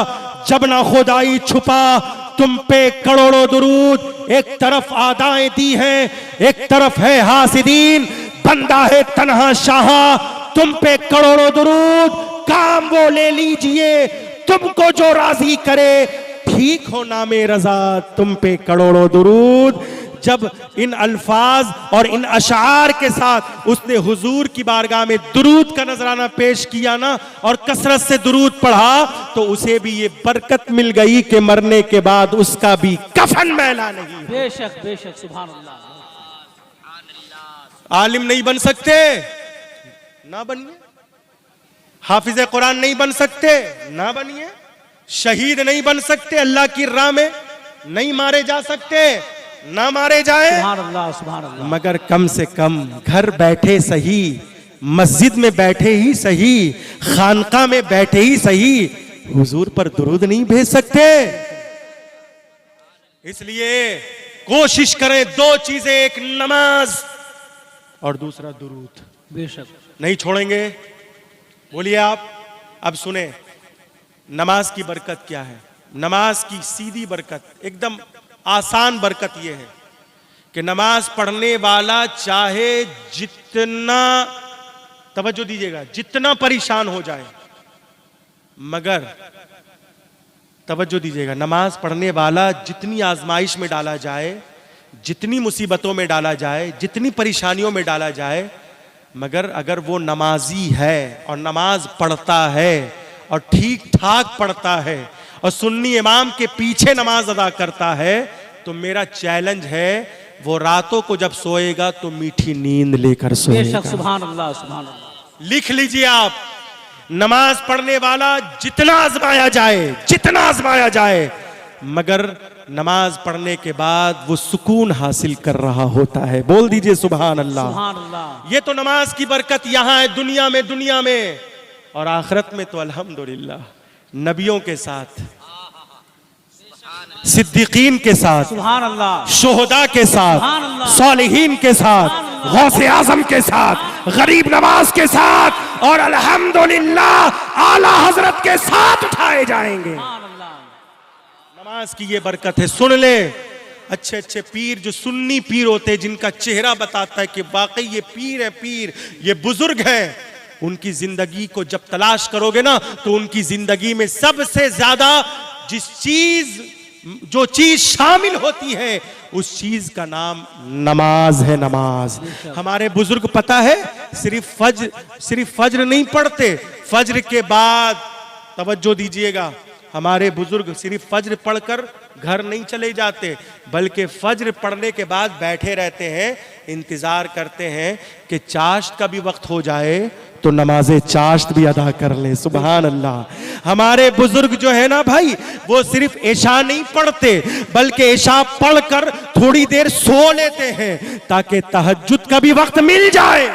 जब ना खुदाई छुपा तुम पे करोड़ों दुरूद। एक तरफ आदाएं दी हैं, एक तरफ है हासिदीन, बंदा है तन्हा शाहा, तुम पे करोड़ों दुरूद। काम वो ले लीजिए तुमको जो राजी करे, ठीक हो नामे रजा, तुम पे करोड़ों दुरूद। जब इन अल्फाज और इन अशार के साथ उसने हुजूर की बारगाह में दुरूद का नजराना पेश किया ना, और कसरत से दुरूद पढ़ा, तो उसे भी ये बरकत मिल गई कि मरने के बाद उसका भी कफन मैला नहीं। बेशक बेशक, सुभान अल्लाह। आलिम नहीं बन सकते, ना बनिए। हाफिज कुरान नहीं बन सकते, ना बनिए। शहीद नहीं बन सकते, अल्लाह की राह में नहीं मारे जा सकते, ना मारे जाए। सुभान अल्लाह, सुभान अल्लाह। मगर कम से कम घर बैठे सही, मस्जिद में बैठे ही सही, खानका में बैठे ही सही, हुजूर पर दुरूद नहीं भेज सकते। इसलिए कोशिश करें दो चीजें, एक नमाज और दूसरा दुरूद। बेशक नहीं छोड़ेंगे। बोलिए आप। अब सुने नमाज की बरकत क्या है। नमाज की सीधी बरकत, एकदम आसान बरकत यह है कि नमाज पढ़ने वाला चाहे जितना, तवज्जो दीजिएगा, जितना परेशान हो जाए, मगर तवज्जो दीजिएगा, नमाज पढ़ने वाला जितनी आजमाइश में डाला जाए, जितनी मुसीबतों में डाला जाए, जितनी परेशानियों में डाला जाए, मगर अगर वो नमाजी है और नमाज पढ़ता है और ठीक ठाक पढ़ता है और सुन्नी इमाम के पीछे नमाज अदा करता है, तो मेरा चैलेंज है वो रातों को जब सोएगा तो मीठी नींद लेकर सोएगा। बेशक, सुभान अल्लाह, सुभान अल्लाह। लिख लीजिए आप, नमाज पढ़ने वाला जितना आजमाया जाए, जितना आजमाया जाए, मगर नमाज पढ़ने के बाद वो सुकून हासिल कर रहा होता है। बोल दीजिए सुभान अल्लाह, सुभान अल्लाह। ये तो नमाज की बरकत यहां है दुनिया में, और आखिरत में तो अल्हम्दुलिल्लाह नबियों के साथ, सिद्दीकीन के साथ, सुभान अल्लाह, शोहदा के साथ, सुभान अल्लाह, सालिहीन के साथ, गौसे आजम के साथ, गरीब नवाज के साथ, और अल्हम्दुलिल्लाह आला हजरत के साथ उठाए जाएंगे। सुभान अल्लाह। नमाज की ये बरकत है। सुन ले, अच्छे अच्छे पीर, जो सुन्नी पीर होते हैं, जिनका चेहरा बताता है कि वाकई ये पीर है, पीर ये बुजुर्ग हैं, उनकी जिंदगी को जब तलाश करोगे ना, तो उनकी जिंदगी में सबसे ज्यादा जो चीज शामिल होती है, उस चीज का नाम नमाज है। नमाज। हमारे बुजुर्ग पता है सिर्फ फज्र नहीं पढ़ते, फज्र के बाद, तवज्जो दीजिएगा, हमारे बुजुर्ग सिर्फ फज्र पढ़कर घर नहीं चले जाते, बल्कि फज्र पढ़ने के बाद बैठे रहते हैं, इंतजार करते हैं कि चाश्त का भी वक्त हो जाए तो नमाज़े चाश्त भी अदा कर लें। सुभान अल्लाह। हमारे बुजुर्ग जो है ना भाई, वो सिर्फ इशा नहीं पढ़ते, बल्कि इशा पढ़कर थोड़ी देर सो लेते हैं ताकि तहज्जुद का भी वक्त मिल जाए।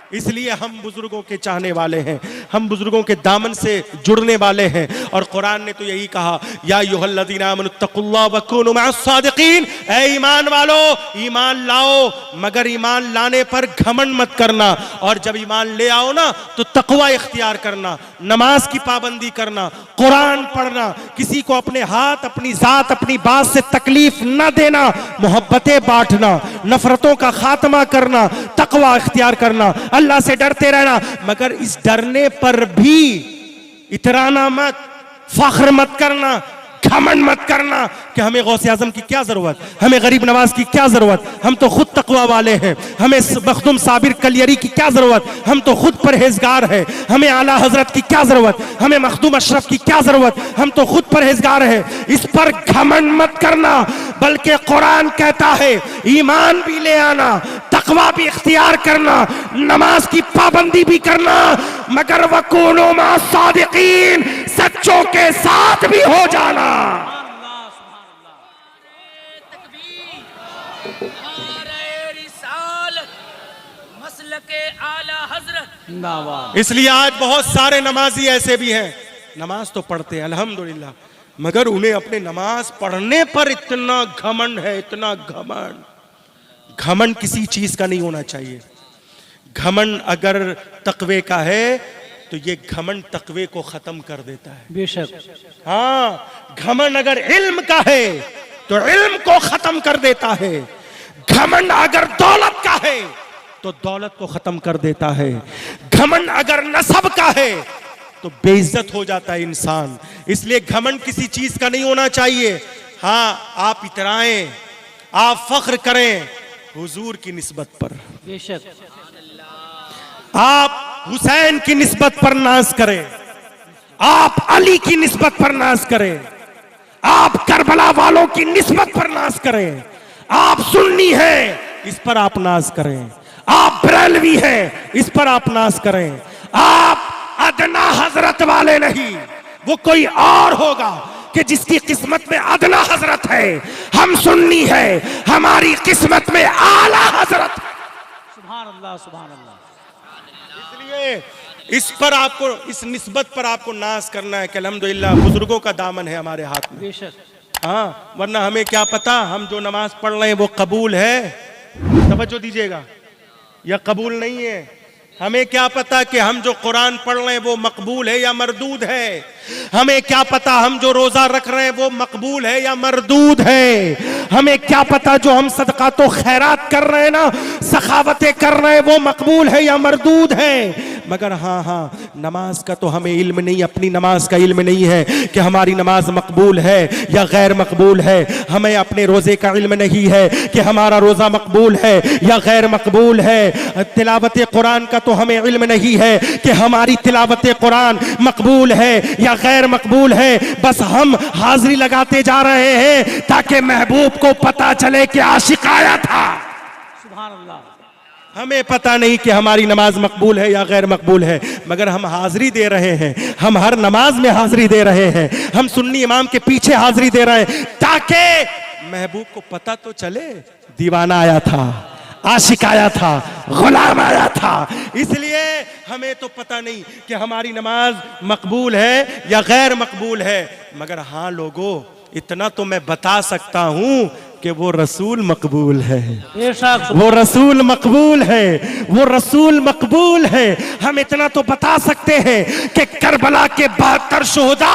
इसलिए हम बुजुर्गों के चाहने वाले हैं, हम बुजुर्गों के दामन से जुड़ने वाले हैं। और कुरान ने तो यही कहा, या अय्युहल्लज़ीना आमनुत्तक़ुल्लाह वकूनू मअस्सादिक़ीन, ऐ ईमान वालो ईमान लाओ, मगर ईमान लाने पर घमंड मत करना, और जब ईमान ले आओ ना तो तक़वा इख्तियार करना, नमाज की पाबंदी करना, कुरान पढ़ना, किसी को अपने हाथ, अपनी जात, अपनी बात से तकलीफ न देना, मोहब्बतें बांटना, नफरतों का खात्मा करना, तक़वा इख्तियार करना, अल्लाह से डरते रहना। मगर इस डरने पर भी इतराना मत, फख्र मत करना, घमंड मत करना कि हमें गौसे आजम की क्या जरूरत, हमें गरीब नवाज की क्या जरूरत, हम तो खुद तकवा वाले हैं, हमें मखदूम साबिर कलियरी की क्या जरूरत, हम तो खुद परहेजगार हैं, हमें आला हजरत की क्या जरूरत, हमें मखदूम अशरफ की क्या जरूरत, हम तो खुद परहेजगार हैं। इस पर घमंड मत करना, बल्कि कुरान कहता है ईमान भी ले आना, तकवा भी इख्तियार करना, नमाज की पाबंदी भी करना, मगर वकूनू मअस्सादिक़ीन, सच्चों के साथ भी हो जाना। इसलिए आज बहुत सारे नमाजी ऐसे भी हैं, नमाज तो पढ़ते हैं अल्हम्दुलिल्लाह, मगर उन्हें अपने नमाज पढ़ने पर इतना घमंड है, इतना घमंड, घमंड किसी चीज का नहीं होना चाहिए। घमंड अगर तकवे का है तो ये घमंड तकवे को खत्म कर देता है। बेशक। हाँ, घमंड अगर इल्म का है तो इल्म को खत्म कर देता है। घमंड अगर दौलत का है तो दौलत को खत्म कर देता है। घमंड अगर नसब का है तो बेइज्जत हो जाता है इंसान। इसलिए घमंड किसी चीज का नहीं होना चाहिए। हाँ, आप इतराएं, आप फख्र करें हुजूर की निस्बत पर, बेशक। आप हुसैन की निस्बत पर नाज करें, आप अली की निस्बत पर नाज करें, आप करबला वालों की निस्बत पर नाज करें, आप सुन्नी हैं इस पर आप नाज करें, आप बरेलवी हैं इस पर आप नाज करें। आप अदना हजरत वाले नहीं, वो कोई और होगा कि जिसकी किस्मत में अदना हजरत है। हम सुन्नी है, हमारी किस्मत में आला हजरत है। सुभान अल्लाह, सुभान अल्लाह। इसलिए इस पर आपको, इस निस्बत पर आपको नाज करना है कि अल्हम्दुलिल्लाह बुजुर्गों का दामन है हमारे हाथ में। बेशक। हाँ, वरना हमें क्या पता हम जो नमाज पढ़ रहे हैं वो कबूल है, तवज्जो दीजिएगा, या कबूल नहीं है। हमें क्या पता कि हम जो कुरान पढ़ रहे हैं वो मकबूल है या मरदूद है। हमें क्या पता हम जो रोजा रख रहे हैं वो मकबूल है या मरदूद है। हमें क्या पता जो हम सदका तो खैरात कर रहे हैं ना, सखावतें कर रहे हैं, वो मकबूल है या मरदूद है। मगर हाँ, नमाज का तो हमें इल्म नहीं, अपनी नमाज का इल्म नहीं है कि हमारी नमाज मकबूल है या गैर मकबूल है। हमें अपने रोजे का इल्म नहीं है कि हमारा रोजा मकबूल है या गैर मकबूल है। तिलावत कुरान का तो हमें इल्म नहीं है कि हमारी तिलावत कुरान मकबूल है या गैर मकबूल है। बस हम हाजिरी लगाते जा रहे हैं ताकि महबूब को पता चले कि आशिक आया था। सुभान अल्लाह। हमें पता नहीं कि हमारी नमाज मकबूल है या गैर मकबूल है, मगर हम हाजिरी दे रहे हैं। हम हर नमाज में हाजिरी दे रहे हैं। हम सुन्नी इमाम के पीछे हाजिरी दे रहे हैं ताकि महबूब को पता तो चले दीवाना आया था, आशिक आया था, गुलाम आया था। इसलिए हमें तो पता नहीं कि हमारी नमाज मकबूल है या गैर मकबूल है, मगर हाँ लोगों, इतना तो मैं बता सकता हूं कि वो रसूल मकबूल है, वो रसूल मकबूल है, वो रसूल मकबूल है। हम इतना तो बता सकते हैं कि करबला के 72 शोहदा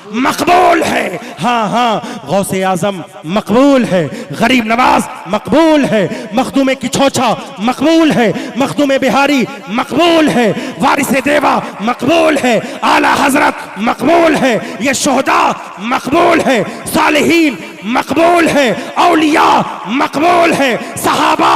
मकबूल है। हाँ, गौसे आजम मकबूल है, गरीब नवाज मकबूल है, मखदूम की छोछा मकबूल है, मखदूम बिहारी मकबूल है, वारिस देवा मकबूल है, आला हजरत मकबूल है, ये शोहदा मकबूल है, सालिहीन मकबूल है, औलिया मकबूल है, सहाबा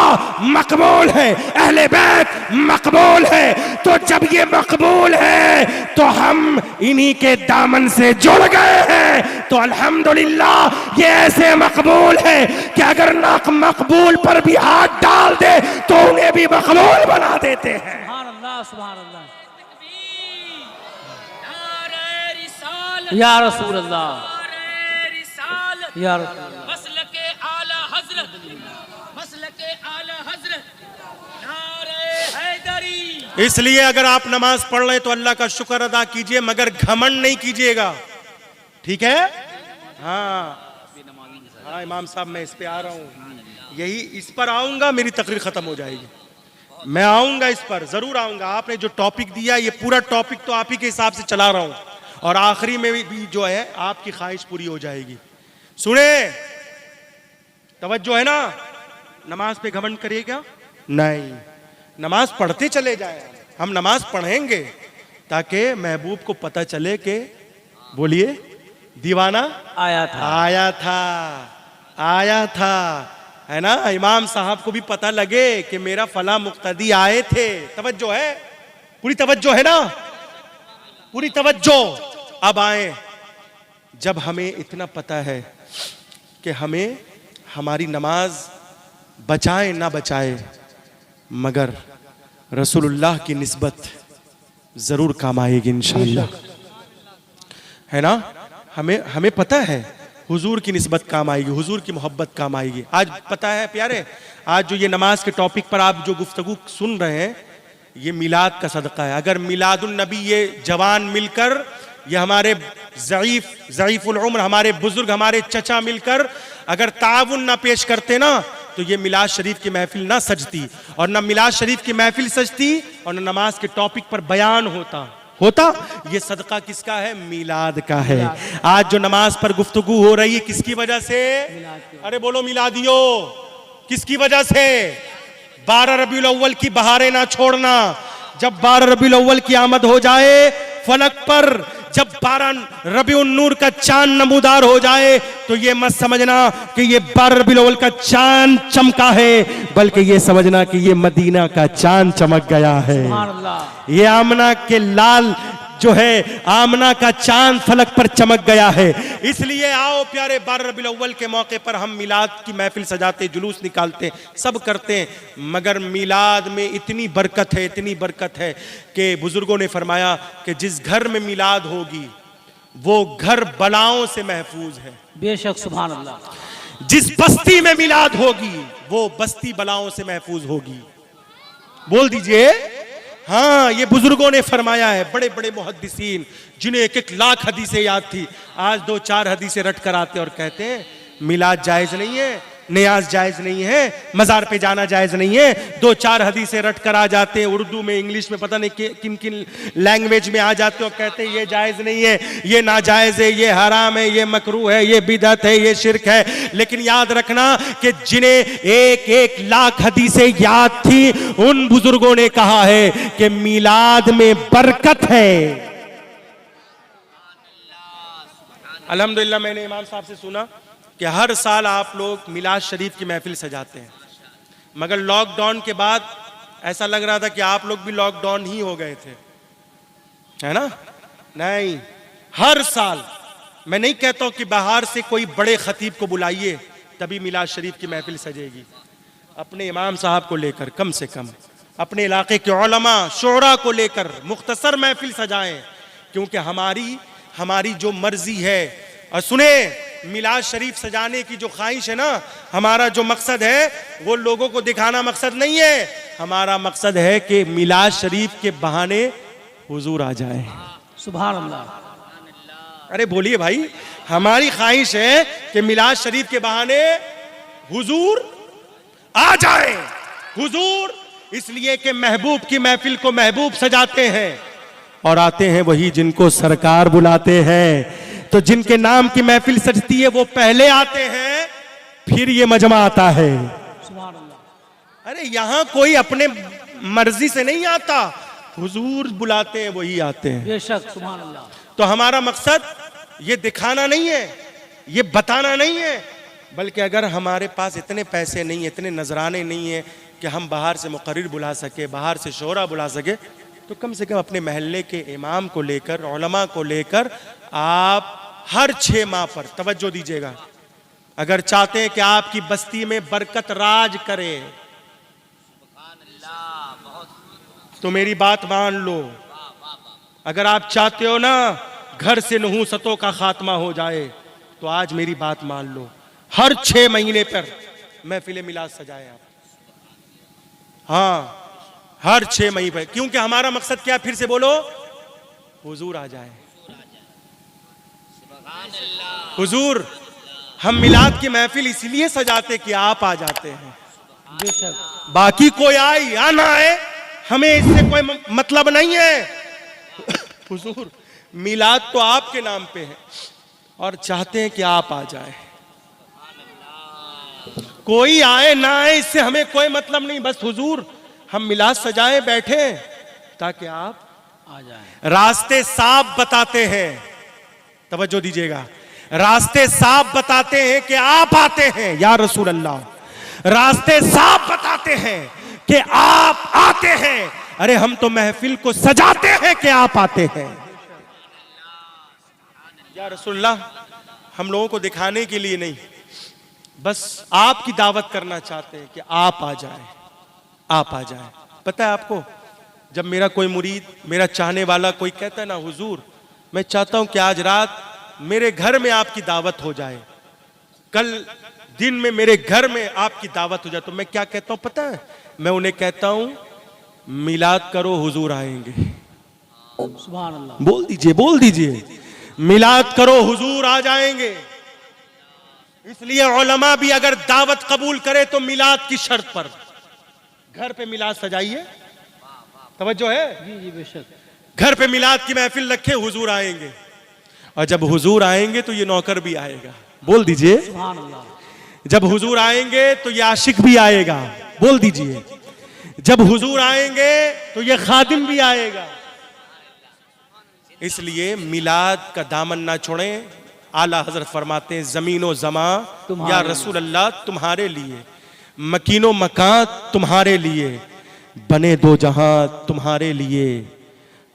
मकबूल है, अहले बैत मकबूल है। तो जब ये मकबूल है तो हम इन्हीं के दामन से जुड़ गए हैं। तो अल्हम्दुलिल्लाह ये ऐसे मकबूल है कि अगर नाक मकबूल पर भी हाथ डाल दे तो उन्हें भी मकबूल बना देते हैं। सुभान अल्लाह, सुभान अल्लाह। नारे रिसालत, या रसूल अल्लाह, नारे रिसालत, या रसूल अल्लाह। मसलके आला हजरत, मसलके आला हजरत, नारे हैदरी। इसलिए अगर आप नमाज पढ़ रहे हैं तो अल्लाह का शुक्र अदा कीजिए, मगर घमंड नहीं कीजिएगा, ठीक है? हाँ, इमाम साहब मैं इस पे आ रहा हूँ, यही इस पर आऊंगा, मेरी तकरीर खत्म हो जाएगी। मैं आऊंगा, इस पर जरूर आऊंगा। आपने जो टॉपिक दिया, ये पूरा टॉपिक तो आप ही के हिसाब से चला रहा हूं, और आखिरी में भी जो है आपकी ख्वाहिश पूरी हो जाएगी। सुने, तवज्जो है ना? नमाज पे घमंड करिएगा नहीं, नमाज पढ़ते चले जाए। हम नमाज पढ़ेंगे ताकि महबूब को पता चले कि, बोलिए, दीवाना आया था, आया था, आया था, है ना? इमाम साहब को भी पता लगे कि मेरा फला मुक्तदी आए थे। तवज्जो है, पूरी तवज्जो है ना? पूरी तवज्जो। अब आए, जब हमें इतना पता है कि हमें हमारी नमाज बचाए ना बचाए, मगर रसूलुल्लाह की निस्बत जरूर काम आएगी इंशाअल्लाह, है ना? हमें पता है हुजूर की निस्बत काम आएगी, हुजूर की मोहब्बत काम आएगी। आज पता है प्यारे, आज जो ये नमाज के टॉपिक पर आप जो गुफ्तगू सुन रहे हैं, ये मिलाद का सदका है। अगर मिलादुन नबी ये जवान मिलकर, ये हमारे ज़ईफ़ुल उम्र, हमारे बुजुर्ग, हमारे चचा मिलकर अगर ताउन ना पेश करते ना, तो ये मिलाद शरीफ की महफिल ना सजती, और ना मिलाद शरीफ की महफिल सजती, और ना नमाज के टॉपिक पर बयान होता। ये सदका किसका है? मिलाद का है। आज जो नमाज पर गुफ्तगू हो रही है किसकी वजह से? अरे बोलो मिलादियो, किसकी वजह से? 12 रबीउल अव्वल की बहारें ना छोड़ना। जब 12 रबीउल अव्वल की आमद हो जाए फलक पर, जब 12 रबीउन नूर का चांद नमूदार हो जाए, तो ये मत समझना कि ये 12 रबीउल अव्वल का चांद चमका है, बल्कि ये समझना कि ये मदीना का चांद चमक गया है। ये आमना के लाल जो है, आमना का चांद फलक पर चमक गया है। इसलिए आओ प्यारे, 12 रबीउल अव्वल के मौके पर हम मिलाद की महफिल सजाते, जुलूस निकालते, सब करते हैं, मगर मिलाद में इतनी बरकत है, इतनी बरकत है कि बुजुर्गों ने फरमाया कि जिस घर में मिलाद होगी वो घर बलाओं से महफूज है। बेशक, सुभान अल्लाह। जिस बस्ती में मिलाद होगी वो बस्ती बलाओं से महफूज होगी। बोल दीजिए। हाँ, ये बुजुर्गों ने फरमाया है, बड़े बड़े मुहद्दिसीन जिन्हें 1-1 लाख हदीसें याद थी, आज 2-4 हदीसें रट कर आते और कहते हैं मिलाद जायज नहीं है, नियाज जायज नहीं है, मजार पे जाना जायज नहीं है। 2-4 हदीसें रट कर आ जाते हैं, उर्दू में, इंग्लिश में, पता नहीं किन किन लैंग्वेज में आ जाते और कहते हैं ये जायज नहीं है, ये नाजायज है, ये हराम है, ये मकरूह है, ये बिदअत है, ये शिरक है। लेकिन याद रखना कि जिन्हें 1-1 लाख हदीसें याद थी, उन बुजुर्गों ने कहा है कि मिलाद में बरकत है। अल्हम्दुलिल्लाह, मैंने इमाम साहब से सुना कि हर साल आप लोग मिलाद शरीफ की महफिल सजाते हैं, मगर लॉकडाउन के बाद ऐसा लग रहा था कि आप लोग भी लॉकडाउन ही हो गए थे, है ना? नहीं, हर साल मैं नहीं कहता हूं कि बाहर से कोई बड़े खतीब को बुलाइए तभी मिलाद शरीफ की महफिल सजेगी। अपने इमाम साहब को लेकर, कम से कम अपने इलाके के उलमा शोरा को लेकर मुख्तसर महफिल सजाएं, क्योंकि हमारी जो मर्जी है, और सुने, मिलाद शरीफ सजाने की जो ख्वाहिश है ना, हमारा जो मकसद है वो लोगों को दिखाना मकसद नहीं है। हमारा मकसद है कि मिलाद शरीफ के बहाने हुजूर आ जाए। सुभान अल्लाह। अरे बोलिए भाई, हमारी ख्वाहिश है कि मिलाद शरीफ के बहाने हुजूर आ जाए। हुजूर इसलिए कि महबूब की महफिल को महबूब सजाते हैं, और आते हैं वही जिनको सरकार बुलाते हैं। तो जिनके नाम की महफिल सजती है वो पहले आते हैं, फिर ये मजमा आता है। सुभान अल्लाह। अरे यहां कोई अपने मर्जी से नहीं आता, हुजूर बुलाते हैं वही आते हैं। बेशक, सुभान अल्लाह। तो हमारा मकसद ये दिखाना नहीं है, ये बताना नहीं है, बल्कि अगर हमारे पास इतने पैसे नहीं, इतने नजराने नहीं है कि हम बाहर से मुकर्रिर बुला सके, बाहर से शोरा बुला सके, तो कम से कम अपने महल्ले के इमाम को लेकर, उलमा को लेकर आप हर 6 माह पर तवज्जो दीजिएगा। अगर चाहते हैं कि आपकी बस्ती में बरकत राज करे तो मेरी बात मान लो। अगर आप चाहते हो ना घर से नहूसतों का खात्मा हो जाए, तो आज मेरी बात मान लो, हर 6 महीने पर महफिल मिलाद सजाएं आप। हाँ, हर 6 महीने पर, क्योंकि हमारा मकसद क्या है? फिर से बोलो, हुजूर आ जाए। हुजूर, हम मिलाद की महफिल इसलिए सजाते कि आप आ जाते हैं। बेशक। बाकी कोई आए या ना आए, हमें इससे कोई मतलब नहीं है। हुजूर, मिलाद तो आपके नाम पे है और चाहते हैं कि आप आ जाए। कोई आए ना आए इससे हमें कोई मतलब नहीं, बस हुजूर हम मिलाद सजाए बैठे ताकि आप आ जाए। रास्ते साफ बताते हैं, तवज्जो दीजिएगा, रास्ते साफ बताते हैं कि आप आते हैं या रसूल अल्लाह। रास्ते साफ बताते हैं कि आप आते हैं। अरे हम तो महफिल को सजाते हैं कि आप आते हैं या रसूल अल्लाह। हम लोगों को दिखाने के लिए नहीं, बस आपकी दावत करना चाहते हैं कि आप आ जाएं, आप आ जाएं। पता है आपको, जब मेरा कोई मुरीद, मेरा चाहने वाला कोई कहता है ना, हुजूर मैं चाहता हूं कि आज रात मेरे घर में आपकी दावत हो जाए, कल दिन में मेरे घर में आपकी दावत हो जाए, तो मैं क्या कहता हूं पता है? मैं उन्हें कहता हूं मिलाद करो, हुजूर आएंगे। सुभान अल्लाह। बोल दीजिए, बोल दीजिए, मिलाद करो, हुजूर आ जाएंगे इसलिए उलमा भी अगर दावत कबूल करे तो मिलाद की शर्त पर, घर पे मिलाद सजाइए, तवज्जो है, जी जी बेशक, घर पे मिलाद की महफिल रखे, हुजूर आएंगे, और जब हुजूर आएंगे तो ये नौकर भी आएगा, बोल दीजिए, सुभान अल्लाह, जब हुजूर आएंगे तो ये आशिक भी आएगा, बोल दीजिए, जब हुजूर आएंगे तो ये खादिम भी आएगा। इसलिए मिलाद का दामन ना छोड़ें। आला हजरत फरमाते हैं जमीनो जमा या रसूल अल्लाह तुम्हारे लिए, मकीनो मकान तुम्हारे लिए, बने दो जहां तुम्हारे लिए,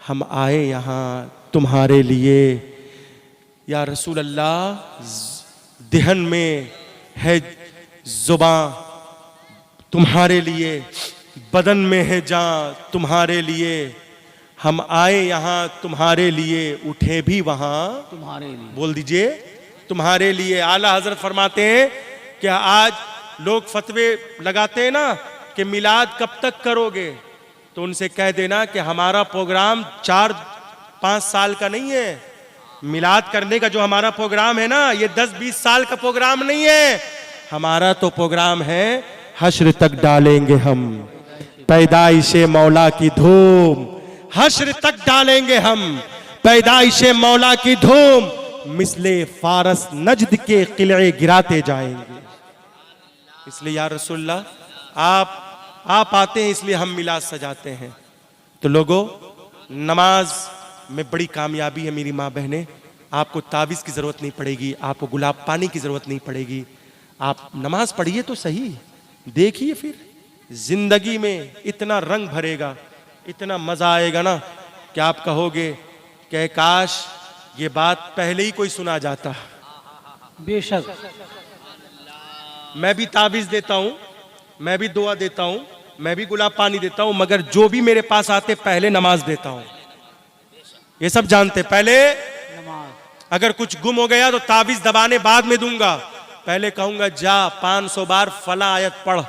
हम आए यहां तुम्हारे लिए। या रसूल अल्लाह दिहन में है जुबां तुम्हारे लिए, बदन में है जान तुम्हारे लिए, हम आए यहां तुम्हारे लिए, उठे भी वहां तुम्हारे लिए, बोल दीजिए तुम्हारे लिए। आला हजरत फरमाते हैं कि आज लोग फतवे लगाते हैं ना कि मिलाद कब तक करोगे, तो उनसे कह देना कि हमारा प्रोग्राम 4-5 साल का नहीं है। मिलाद करने का जो हमारा प्रोग्राम है ना, ये 10-20 साल का प्रोग्राम नहीं है। हमारा तो प्रोग्राम है हश्र तक डालेंगे हम पैदाइशे मौला की धूम, हश्र तक डालेंगे हम पैदाइशे मौला की धूम, मिसले फारस नजद के किले गिराते जाएंगे। इसलिए या रसूलल्लाह आप आते हैं, इसलिए हम मिलाद सजाते हैं। तो लोगों, नमाज में बड़ी कामयाबी है मेरी माँ बहनें। आपको तावीज़ की ज़रूरत नहीं पड़ेगी, आपको गुलाब पानी की ज़रूरत नहीं पड़ेगी। आप नमाज पढ़िए तो सही, देखिए फिर जिंदगी में इतना रंग भरेगा, इतना मज़ा आएगा ना कि आप कहोगे कि काश ये बात पहले ही कोई सुना जाता। बेशक, मैं भी तावीज़ देता हूँ, मैं भी दुआ देता हूँ, मैं भी गुलाब पानी देता हूँ, मगर जो भी मेरे पास आते पहले नमाज देता हूँ। ये सब जानते, पहले नमाज, अगर कुछ गुम हो गया तो तावीज़ दबाने बाद में दूंगा, पहले कहूंगा जा 500 बार फला आयत पढ़,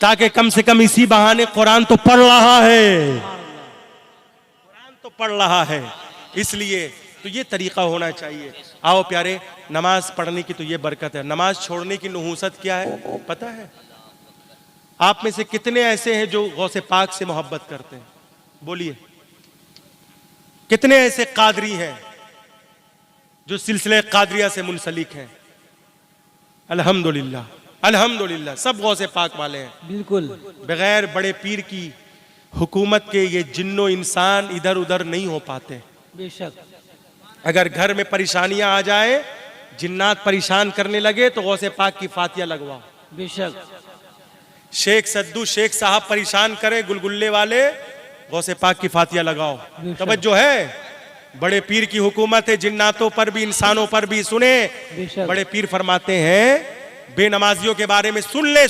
ताकि कम से कम इसी बहाने कुरान तो पढ़ रहा है, कुरान तो पढ़ रहा है। इसलिए तो ये तरीका होना चाहिए। आओ प्यारे, नमाज पढ़ने की तो ये बरकत है। नमाज छोड़ने की नुहूसत क्या है पता है? आप में से कितने ऐसे हैं जो गौसे पाक से मोहब्बत करते हैं? बोलिए, कितने ऐसे कादरी हैं जो सिलसिले कादरिया से मुंसलिक हैं? अल्हम्दुलिल्लाह, अल्हम्दुलिल्लाह, सब गौसे पाक वाले हैं। बिल्कुल, बगैर बड़े पीर की हुकूमत के ये जिन्नो इंसान इधर उधर नहीं हो पाते। बेशक, अगर घर में परेशानियां आ जाए, जिन्नात परेशान करने लगे, तो गौसे पाक की फातिया लगवाओ। बेशक, शेख सद्दू शेख साहब परेशान करें, गुलगुल्ले वाले, गौसे पाक की फातिया लगाओ। तवज्जो है, बड़े पीर की हुकूमत है, जिन्नातों पर भी इंसानों पर भी। सुने, बड़े पीर फरमाते हैं, बेनमाजियों के बारे में सुन ले,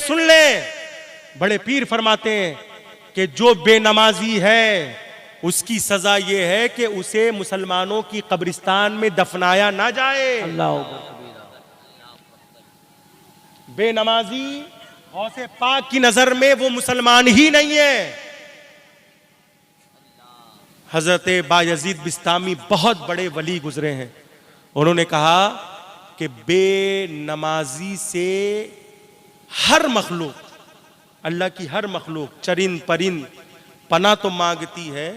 बड़े पीर फरमाते हैं कि जो बेनमाजी है उसकी सजा ये है कि उसे मुसलमानों की कब्रिस्तान में दफनाया ना जाए। अल्लाह अकबर। बेनमाजी गौसे पाक की नजर में वो मुसलमान ही नहीं है। हजरत बायजीद बिस्तामी बहुत बड़े वली गुजरे हैं। उन्होंने कहा कि बेनमाजी से हर मखलूक, अल्लाह की हर मखलूक, चरिंद परिंद पना तो मांगती है,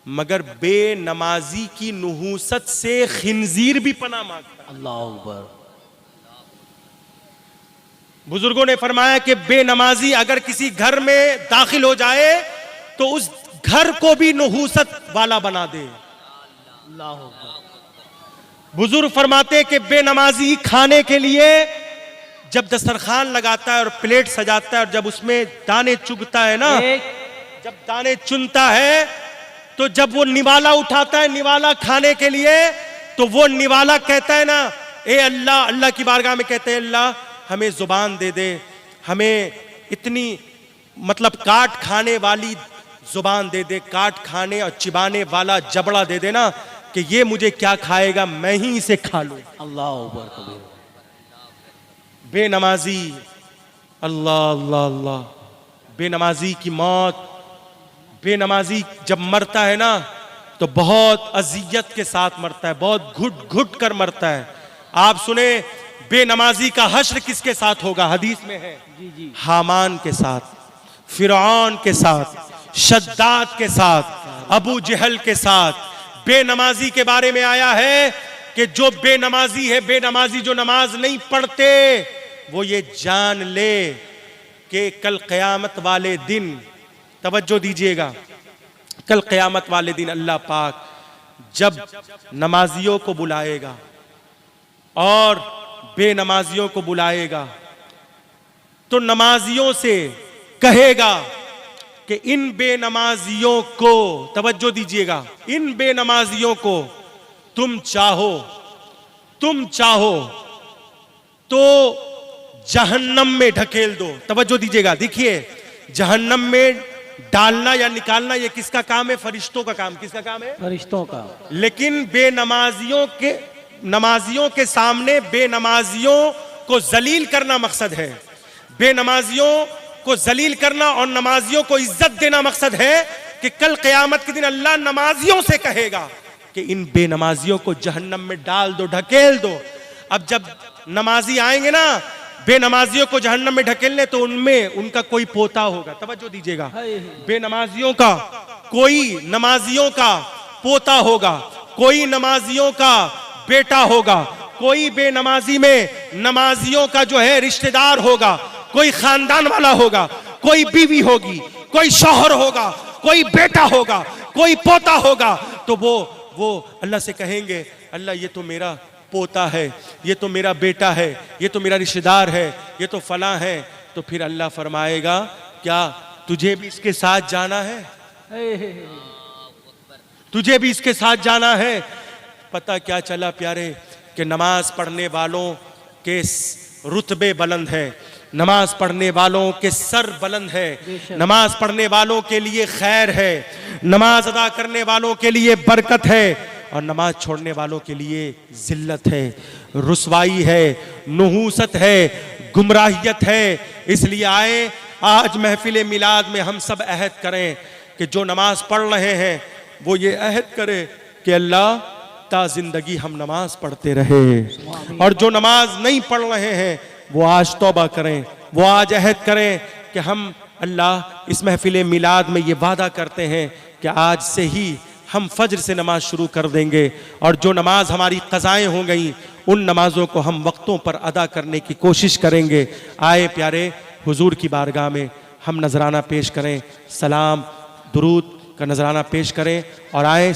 मगर बेनमाजी की नुहूसत से खिंजीर भी पना मांगता है। अल्लाह अकबर। बुजुर्गों ने फरमाया कि बेनमाजी अगर किसी घर में दाखिल हो जाए तो उस घर को भी नुहूसत वाला बना दे। अल्लाह अकबर। बुजुर्ग फरमाते कि बेनमाजी खाने के लिए जब दस्तरखान लगाता है और प्लेट सजाता है और जब उसमें दाने चुगता है ना, जब दाने चुनता है, तो जब वो निवाला उठाता है निवाला खाने के लिए, तो वो निवाला कहता है ना, ए अल्लाह, अल्लाह की बारगाह में कहते हैं, अल्लाह हमें जुबान दे दे, हमें इतनी मतलब काट खाने वाली जुबान दे दे, काट खाने और चिबाने वाला जबड़ा दे देना कि ये मुझे क्या खाएगा, मैं ही इसे खा लूं। अल्लाह अकबर कबीर। बेनमाजी, अल्लाह अल्लाह अल्लाह, बेनमाजी की मौत, बेनमाजी जब मरता है ना तो बहुत अजियत के साथ मरता है, बहुत घुट घुट कर मरता है। आप सुने बेनमाजी का हश्र किसके साथ होगा? हदीस में है जी जी हामान के साथ, फिरौन के साथ, शद्दाद के साथ, अबू जहल के साथ। बेनमाजी के बारे में आया है कि जो बेनमाजी है, बेनमाजी जो नमाज नहीं पढ़ते, वो ये जान ले कि कल क़यामत वाले दिन, तवज्जो दीजिएगा, कल क़यामत वाले दिन अल्लाह पाक जब नमाजियों को बुलाएगा और बेनमाजियों को बुलाएगा, तो नमाजियों से कहेगा कि इन बेनमाजियों को, तवज्जो दीजिएगा, इन बेनमाजियों को तुम चाहो तो जहन्नम में ढकेल दो। तवज्जो दीजिएगा, देखिए जहन्नम में डालना या निकालना ये किसका काम है? फरिश्तों का काम। किसका काम है? फरिश्तों का। लेकिन नमाजियों के सामने बेनमाजियों को जलील करना मकसद है। बेनमाजियों को जलील करना और नमाजियों को इज्जत देना मकसद है कि कल क़यामत के दिन अल्लाह नमाजियों से कहेगा कि इन बेनमाजियों को जहन्नम में डाल दो, ढकेल दो। अब जब नमाजी आएंगे ना बेनमाजियों को जहन्नम में ढकेलने, तो उनमें उनका कोई पोता होगा। तवज्जो दीजिएगा, बेनमाजियों का कोई नमाजियों का पोता होगा, कोई नमाजियों का बेटा होगा, कोई बेनमाजी में नमाजियों का जो है रिश्तेदार होगा, कोई खानदान वाला होगा, कोई बीवी होगी, कोई शौहर होगा, कोई बेटा होगा, कोई पोता होगा। तो वो अल्लाह से कहेंगे, अल्लाह ये तो मेरा पोता है, ये तो मेरा बेटा है, ये तो मेरा रिश्तेदार है, ये तो फलां है। तो फिर अल्लाह फरमाएगा, क्या तुझे भी इसके साथ जाना है? तुझे भी इसके साथ जाना है? पता क्या चला प्यारे कि नमाज पढ़ने वालों के रुतबे बुलंद है, नमाज पढ़ने वालों के सर बुलंद है, नमाज पढ़ने वालों के लिए खैर है, नमाज अदा करने वालों के लिए बरकत है, और नमाज छोड़ने वालों के लिए जिल्लत है, रुसवाई है, नुहूसत है, गुमराहियत है। इसलिए आए आज महफिल मिलाद में हम सब अहद करें कि जो नमाज पढ़ रहे हैं वो ये अहद करें कि अल्लाह ता जिंदगी हम नमाज पढ़ते रहे, और जो नमाज नहीं पढ़ रहे हैं वो आज तौबा करें, वो आज अहद करें कि हम अल्लाह इस महफिल मिलाद में ये वादा करते हैं कि आज से ही हम फज्र से नमाज शुरू कर देंगे, और जो नमाज हमारी क़ज़ाएं हो गई उन नमाजों को हम वक्तों पर अदा करने की कोशिश करेंगे। आए प्यारे हुजूर की बारगाह में हम नजराना पेश करें, सलाम दुरूद का नजराना पेश करें, और आए